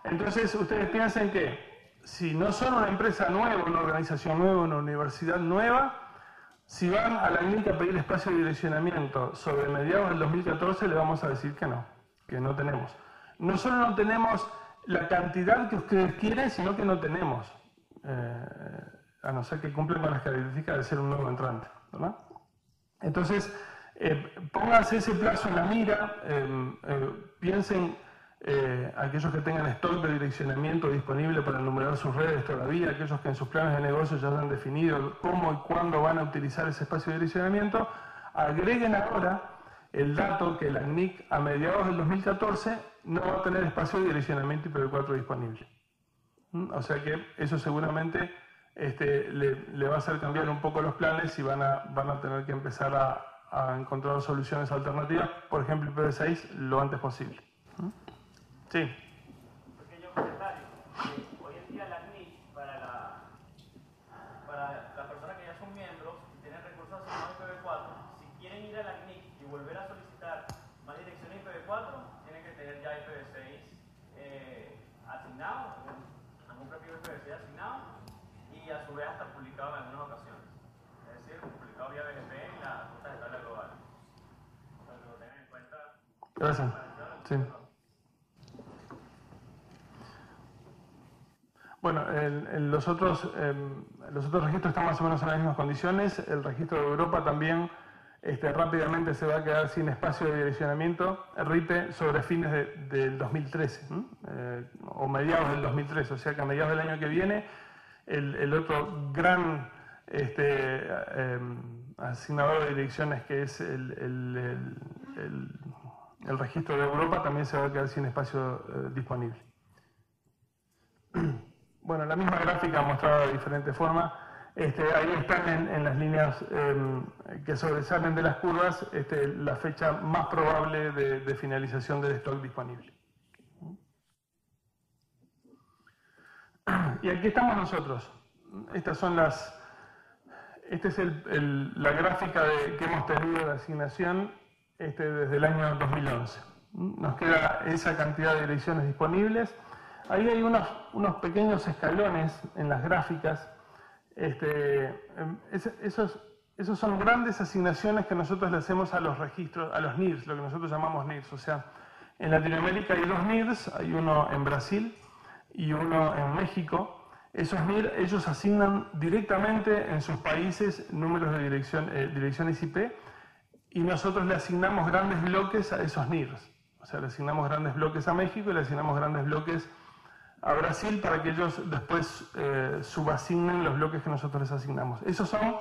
Entonces, ustedes piensen que si no son una empresa nueva, una organización nueva, una universidad nueva, si van a la CNIC a pedir espacio de direccionamiento sobre mediados del 2014, le vamos a decir que no tenemos. No solo no tenemos la cantidad que ustedes quieren, sino que no tenemos, a no ser que cumplan con las características de ser un nuevo entrante, ¿verdad? Entonces, pónganse ese plazo en la mira, piensen aquellos que tengan stock de direccionamiento disponible para enumerar sus redes todavía, aquellos que en sus planes de negocio ya han definido cómo y cuándo van a utilizar ese espacio de direccionamiento, agreguen ahora el dato que la CNIC a mediados del 2014 no va a tener espacio de direccionamiento IPv4 disponible. O sea que eso seguramente le va a hacer cambiar un poco los planes y van a tener que empezar a encontrar soluciones alternativas, por ejemplo IPv6, lo antes posible. Sí. Pequeño comentario. Hoy en día la CNIC, para las personas que ya son miembros y tienen recursos asignados IPv4, si quieren ir a la CNIC y volver a solicitar más direcciones IPv4, tienen que tener ya IPv6 asignado, algún propio IPv6 asignado, y a su vez hasta publicado en algunas ocasiones. Es decir, publicado vía BGP en la ruta de tabla global. Para que lo tengan en cuenta. Gracias. Sí. Bueno, los otros registros están más o menos en las mismas condiciones. El registro de Europa también rápidamente se va a quedar sin espacio de direccionamiento, RIPE, sobre fines del 2013, o mediados del 2013. O sea que a mediados del año que viene, el otro gran asignador de direcciones, que es el registro de Europa, también se va a quedar sin espacio disponible. Bueno, la misma gráfica mostrada de diferente forma. Ahí están en las líneas que sobresalen de las curvas la fecha más probable de finalización del stock disponible. Y aquí estamos nosotros. Esta es la gráfica que hemos tenido de asignación desde el año 2011. Nos queda esa cantidad de direcciones disponibles. Ahí hay unos pequeños escalones en las gráficas. Esos son grandes asignaciones que nosotros le hacemos a los registros, a los NIRS, lo que nosotros llamamos NIRS. O sea, en Latinoamérica hay dos NIRS, hay uno en Brasil y uno en México. Esos NIRS, ellos asignan directamente en sus países números de direcciones IP, y nosotros le asignamos grandes bloques a esos NIRS. O sea, le asignamos grandes bloques a México y le asignamos grandes bloques a Brasil para que ellos después subasignen los bloques que nosotros les asignamos. Esos son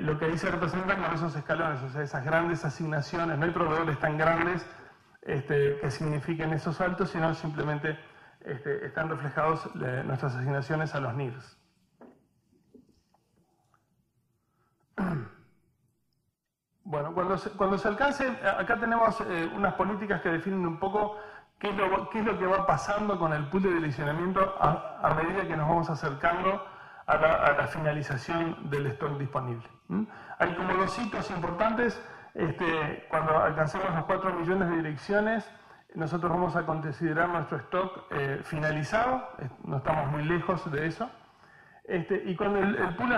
lo que ahí se representan con esos escalones, o sea, esas grandes asignaciones. No hay proveedores tan grandes que signifiquen esos saltos, sino simplemente están reflejados nuestras asignaciones a los NIRS. Bueno, cuando se alcance, acá tenemos unas políticas que definen un poco qué es lo que va pasando con el pool de direccionamiento a medida que nos vamos acercando a la finalización del stock disponible. Hay como dos hitos importantes. Cuando alcancemos los 4 millones de direcciones, nosotros vamos a considerar nuestro stock finalizado. No estamos muy lejos de eso. Y cuando el pool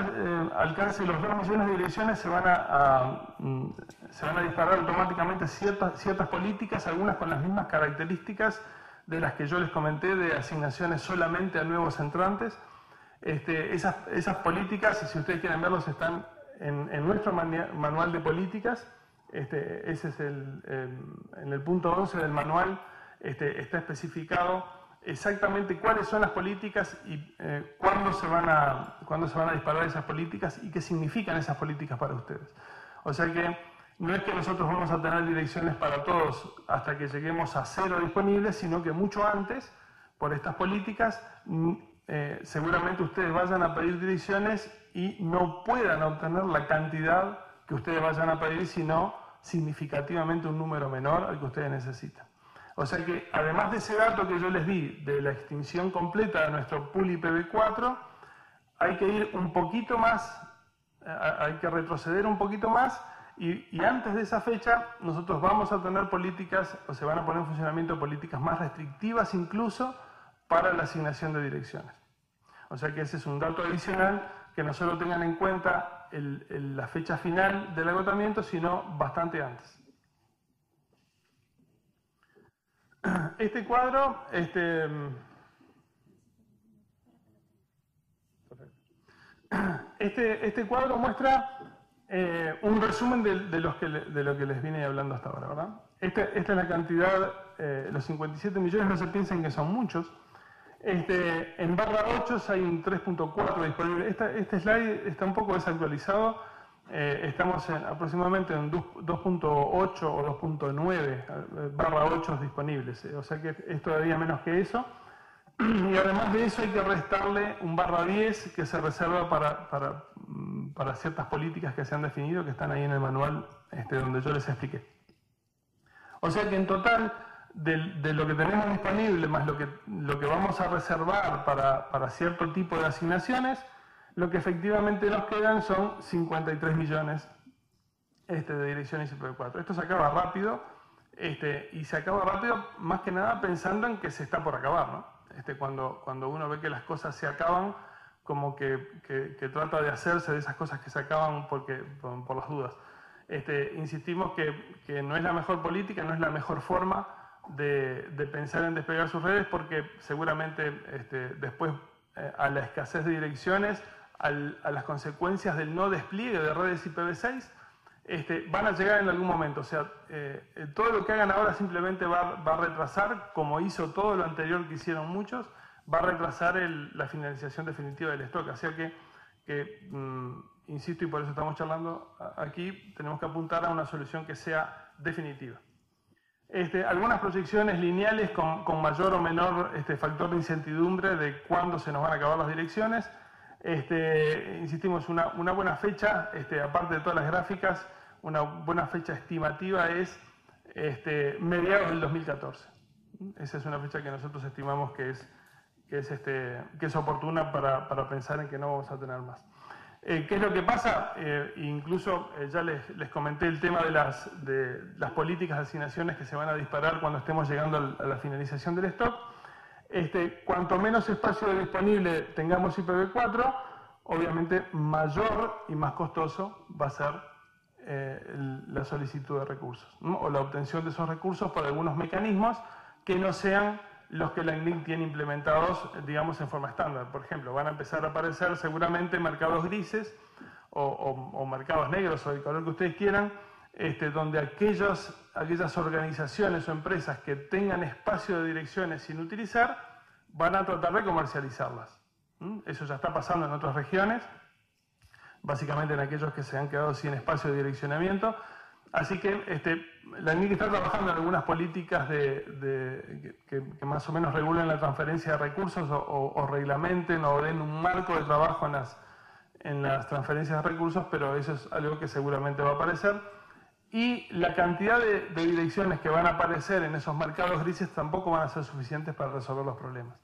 alcance los 2 millones de direcciones, se van a disparar automáticamente ciertas políticas, algunas con las mismas características de las que yo les comenté, de asignaciones solamente a nuevos entrantes. Esas políticas, si ustedes quieren verlos, están en nuestro manual de políticas. Ese es en el punto 11 del manual, está especificado exactamente cuáles son las políticas y cuándo se van a disparar esas políticas y qué significan esas políticas para ustedes. O sea que no es que nosotros vamos a tener direcciones para todos hasta que lleguemos a 0 disponibles, sino que mucho antes, por estas políticas, seguramente ustedes vayan a pedir direcciones y no puedan obtener la cantidad que ustedes vayan a pedir, sino significativamente un número menor al que ustedes necesitan. O sea que, además de ese dato que yo les di de la extinción completa de nuestro pool IPv4, hay que ir un poquito más, hay que retroceder un poquito más, y antes de esa fecha nosotros vamos a tener políticas, o se van a poner en funcionamiento políticas más restrictivas incluso para la asignación de direcciones. O sea que ese es un dato adicional, que no solo tengan en cuenta la fecha final del agotamiento, sino bastante antes. Este cuadro, este cuadro muestra un resumen de lo que les vine hablando hasta ahora, ¿verdad? Esta es la cantidad, los 57 millones, no se piensen que son muchos. En barra 8 hay un 3.4 disponible. Este slide está un poco desactualizado. Estamos aproximadamente en 2.8 o 2.9 barra 8 disponibles. O sea que es todavía menos que eso. Y además de eso hay que restarle un barra 10 que se reserva para ciertas políticas que se han definido, que están ahí en el manual donde yo les expliqué. O sea que en total, de lo que tenemos disponible más lo que vamos a reservar para cierto tipo de asignaciones, lo que efectivamente nos quedan son 53 millones de direcciones IPv4. Esto se acaba rápido, y se acaba rápido más que nada pensando en que se está por acabar, ¿no? Cuando uno ve que las cosas se acaban, como que trata de hacerse de esas cosas que se acaban por las dudas. Insistimos que no es la mejor política, no es la mejor forma de pensar en despegar sus redes, porque seguramente después a la escasez de direcciones, a las consecuencias del no despliegue de redes IPv6, van a llegar en algún momento. O sea, todo lo que hagan ahora simplemente va a retrasar, como hizo todo lo anterior que hicieron muchos, va a retrasar la finalización definitiva del stock. Así que insisto, y por eso estamos charlando aquí, tenemos que apuntar a una solución que sea definitiva. Algunas proyecciones lineales con mayor o menor factor de incertidumbre de cuándo se nos van a acabar las direcciones. Insistimos, una buena fecha, aparte de todas las gráficas, una buena fecha estimativa es mediados del 2014. Esa es una fecha que nosotros estimamos que es oportuna para pensar en que no vamos a tener más. ¿Qué es lo que pasa? Incluso ya les comenté el tema de las políticas de asignaciones que se van a disparar cuando estemos llegando a la finalización del stock. Cuanto menos espacio disponible tengamos IPv4, obviamente mayor y más costoso va a ser la solicitud de recursos, ¿no? O la obtención de esos recursos por algunos mecanismos que no sean los que la INDIC tiene implementados, digamos, en forma estándar. Por ejemplo, van a empezar a aparecer seguramente mercados grises o mercados negros, o el color que ustedes quieran, donde aquellas organizaciones o empresas que tengan espacio de direcciones sin utilizar van a tratar de comercializarlas. Eso ya está pasando en otras regiones, básicamente en aquellos que se han quedado sin espacio de direccionamiento. Así que la INDIC está trabajando en algunas políticas que más o menos regulen la transferencia de recursos o reglamenten o den un marco de trabajo en las transferencias de recursos, pero eso es algo que seguramente va a aparecer. Y la cantidad de direcciones que van a aparecer en esos mercados grises tampoco van a ser suficientes para resolver los problemas.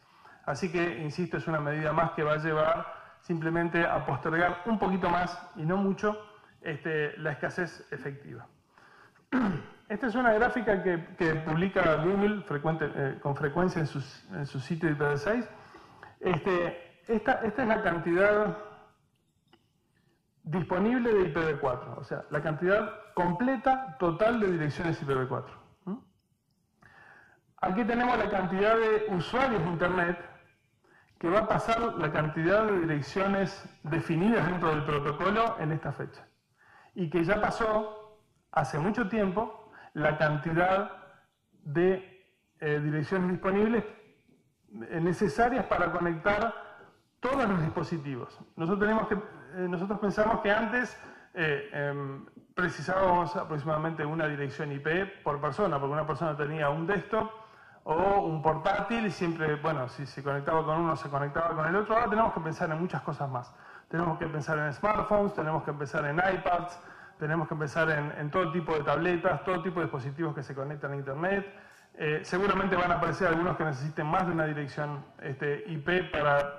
Así que, insisto, es una medida más que va a llevar simplemente a postergar un poquito más, y no mucho, la escasez efectiva. Esta es una gráfica que publica Google con frecuencia en su sitio IPv6. Esta es la cantidad disponible de IPv4, o sea, la cantidad completa total de direcciones IPv4. Aquí tenemos la cantidad de usuarios de Internet que va a pasar la cantidad de direcciones definidas dentro del protocolo en esta fecha. Y que ya pasó hace mucho tiempo la cantidad de direcciones disponibles necesarias para conectar todos los dispositivos. Nosotros pensamos que antes precisábamos aproximadamente una dirección IP por persona, porque una persona tenía un desktop o un portátil y siempre, bueno, si se conectaba con uno, se conectaba con el otro. Ahora tenemos que pensar en muchas cosas más. Tenemos que pensar en smartphones, tenemos que pensar en iPads, tenemos que pensar en todo tipo de tabletas, todo tipo de dispositivos que se conectan a Internet. Seguramente van a aparecer algunos que necesiten más de una dirección IP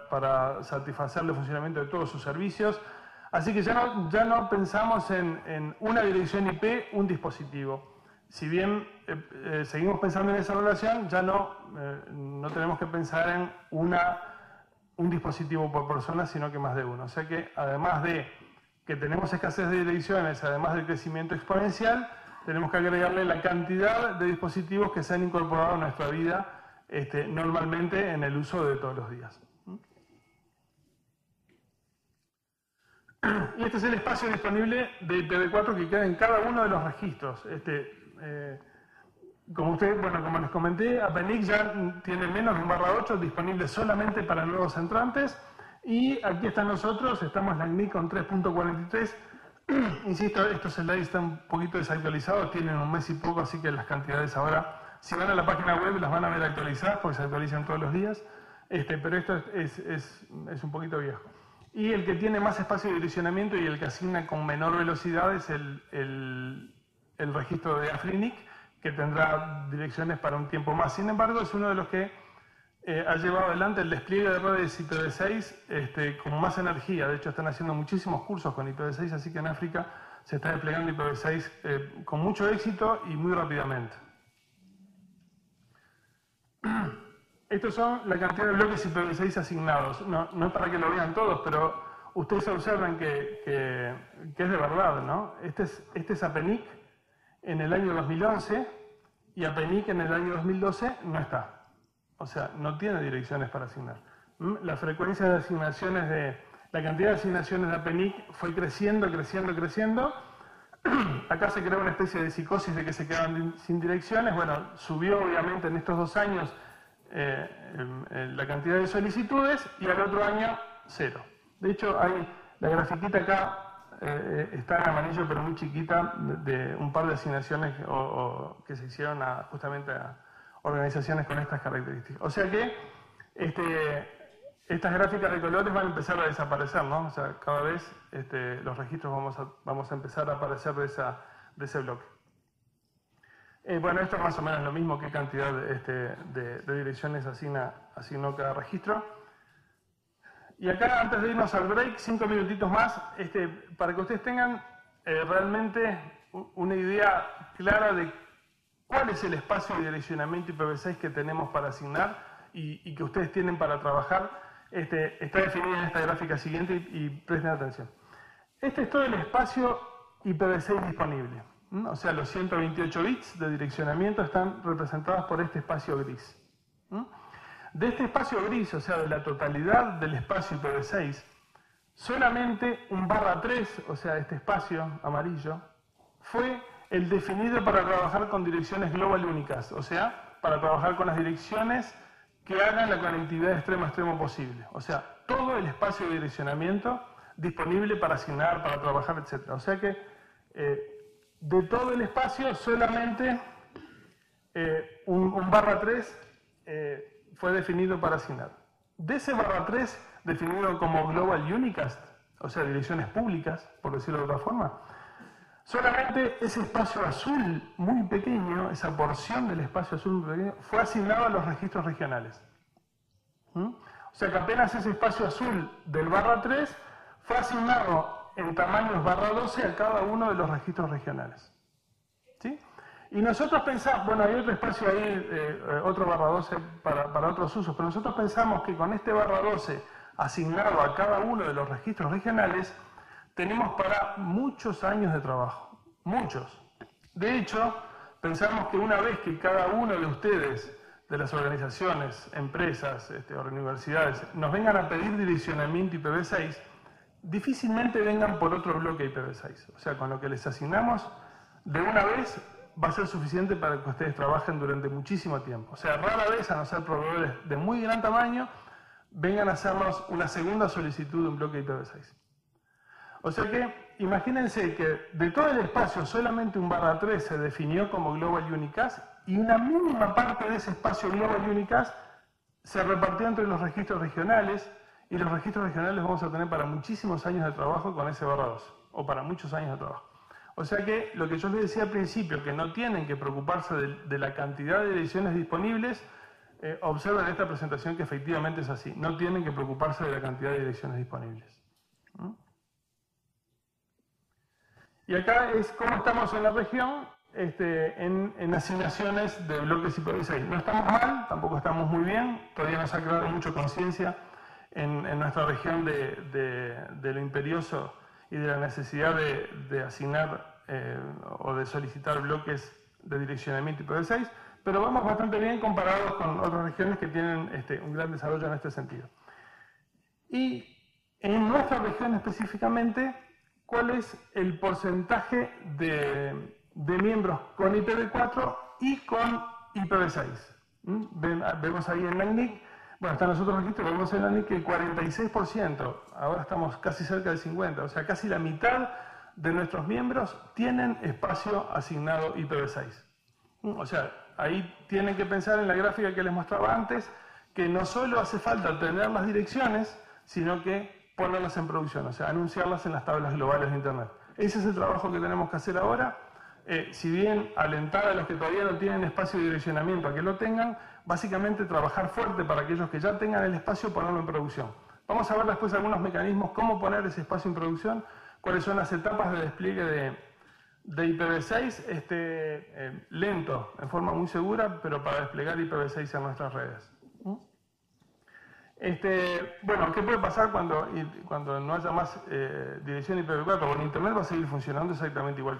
para satisfacer el funcionamiento de todos sus servicios. Así que ya no pensamos en una dirección IP, un dispositivo. Si bien seguimos pensando en esa relación, ya no tenemos que pensar en un dispositivo por persona, sino que más de uno. O sea que además de que tenemos escasez de direcciones, además del crecimiento exponencial, tenemos que agregarle la cantidad de dispositivos que se han incorporado a nuestra vida normalmente en el uso de todos los días. Y este es el espacio disponible de IPv4 que queda en cada uno de los registros. Como les comenté, APNIC ya tiene menos de un /8 disponible solamente para nuevos entrantes. Y aquí están nosotros, estamos en la APNIC con 3.43. Insisto, estos slides están un poquito desactualizados, tienen un mes y poco, así que las cantidades ahora, si van a la página web, las van a ver actualizadas porque se actualizan todos los días. Pero esto es un poquito viejo. Y el que tiene más espacio de direccionamiento y el que asigna con menor velocidad es el registro de AFRINIC, que tendrá direcciones para un tiempo más. Sin embargo, es uno de los que ha llevado adelante el despliegue de redes IPv6 con más energía. De hecho, están haciendo muchísimos cursos con IPv6, así que en África se está desplegando IPv6 con mucho éxito y muy rápidamente. Estos son la cantidad de bloques IPv6 asignados. No es para que lo vean todos, pero ustedes observan que es de verdad, ¿no? Este es APNIC en el año 2011 y APNIC en el año 2012 no está. O sea, no tiene direcciones para asignar. La frecuencia de asignaciones la cantidad de asignaciones de APNIC fue creciendo. Acá se creó una especie de psicosis de que se quedaban sin direcciones. Bueno, subió obviamente en estos 2 años la cantidad de solicitudes y al otro año 0. De hecho, la grafiquita acá está en amarillo, pero muy chiquita, de un par de asignaciones que se hicieron justamente a organizaciones con estas características. O sea que estas gráficas de colores van a empezar a desaparecer, ¿no? O sea, cada vez los registros vamos a empezar a aparecer de ese bloque. Bueno, esto es más o menos lo mismo, qué cantidad de direcciones asignó cada registro. Y acá, antes de irnos al break, 5 minutitos más, para que ustedes tengan realmente una idea clara de cuál es el espacio de direccionamiento IPv6 que tenemos para asignar y que ustedes tienen para trabajar. Está definido en esta gráfica siguiente y presten atención. Este es todo el espacio IPv6 disponible. O sea, los 128 bits de direccionamiento están representados por este espacio gris. De este espacio gris, o sea, de la totalidad del espacio IPv6, solamente un /3, o sea, este espacio amarillo, fue el definido para trabajar con direcciones global únicas, o sea, para trabajar con las direcciones que hagan la conectividad de extremo a extremo posible. O sea, todo el espacio de direccionamiento disponible para asignar, para trabajar, etc. O sea que de todo el espacio solamente un /3 fue definido para asignar. De ese /3 definido como Global Unicast, o sea, direcciones públicas, por decirlo de otra forma, solamente ese espacio azul muy pequeño, esa porción del espacio azul muy pequeño, fue asignado a los registros regionales. O sea que apenas ese espacio azul del /3 fue asignado en tamaños /12 a cada uno de los registros regionales. ¿Sí? Y nosotros pensamos, bueno, hay otro espacio ahí, otro /12 para otros usos, pero nosotros pensamos que con este /12 asignado a cada uno de los registros regionales, tenemos para muchos años de trabajo, muchos. De hecho, pensamos que una vez que cada uno de ustedes, de las organizaciones, empresas o universidades, nos vengan a pedir direccionamiento IPv6, difícilmente vengan por otro bloque IPv6. O sea, con lo que les asignamos, de una vez va a ser suficiente para que ustedes trabajen durante muchísimo tiempo. O sea, rara vez, a no ser proveedores de muy gran tamaño, vengan a hacernos una segunda solicitud de un bloque IPv6. O sea que imagínense que de todo el espacio solamente un /3 se definió como Global Unicast y una mínima parte de ese espacio Global Unicast se repartió entre los registros regionales, y los registros regionales vamos a tener para muchísimos años de trabajo con ese /2, o para muchos años de trabajo. O sea que lo que yo les decía al principio, que no tienen que preocuparse de la cantidad de direcciones disponibles, observen esta presentación que efectivamente es así, no tienen que preocuparse de la cantidad de direcciones disponibles. Y acá es cómo estamos en la región en asignaciones de bloques IPv6. No estamos mal, tampoco estamos muy bien, todavía nos ha creado mucha conciencia en nuestra región de lo imperioso y de la necesidad de asignar o de solicitar bloques de direccionamiento IPv6, pero vamos bastante bien comparados con otras regiones que tienen un gran desarrollo en este sentido. Y en nuestra región específicamente, ¿cuál es el porcentaje de miembros con IPv4 y con IPv6? Vemos ahí en la NIC, bueno, están los otros registros, vemos en la NIC que el 46%, ahora estamos casi cerca del 50%, o sea, casi la mitad de nuestros miembros tienen espacio asignado IPv6. O sea, ahí tienen que pensar en la gráfica que les mostraba antes, que no solo hace falta tener las direcciones, sino que ponerlas en producción, o sea, anunciarlas en las tablas globales de Internet. Ese es el trabajo que tenemos que hacer ahora. Si bien alentar a los que todavía no tienen espacio de direccionamiento a que lo tengan, básicamente trabajar fuerte para aquellos que ya tengan el espacio, ponerlo en producción. Vamos a ver después algunos mecanismos, cómo poner ese espacio en producción, cuáles son las etapas de despliegue de IPv6, lento, en forma muy segura, pero para desplegar IPv6 en nuestras redes. Bueno, ¿qué puede pasar cuando no haya más dirección IPv4? Bueno, Internet va a seguir funcionando exactamente igual.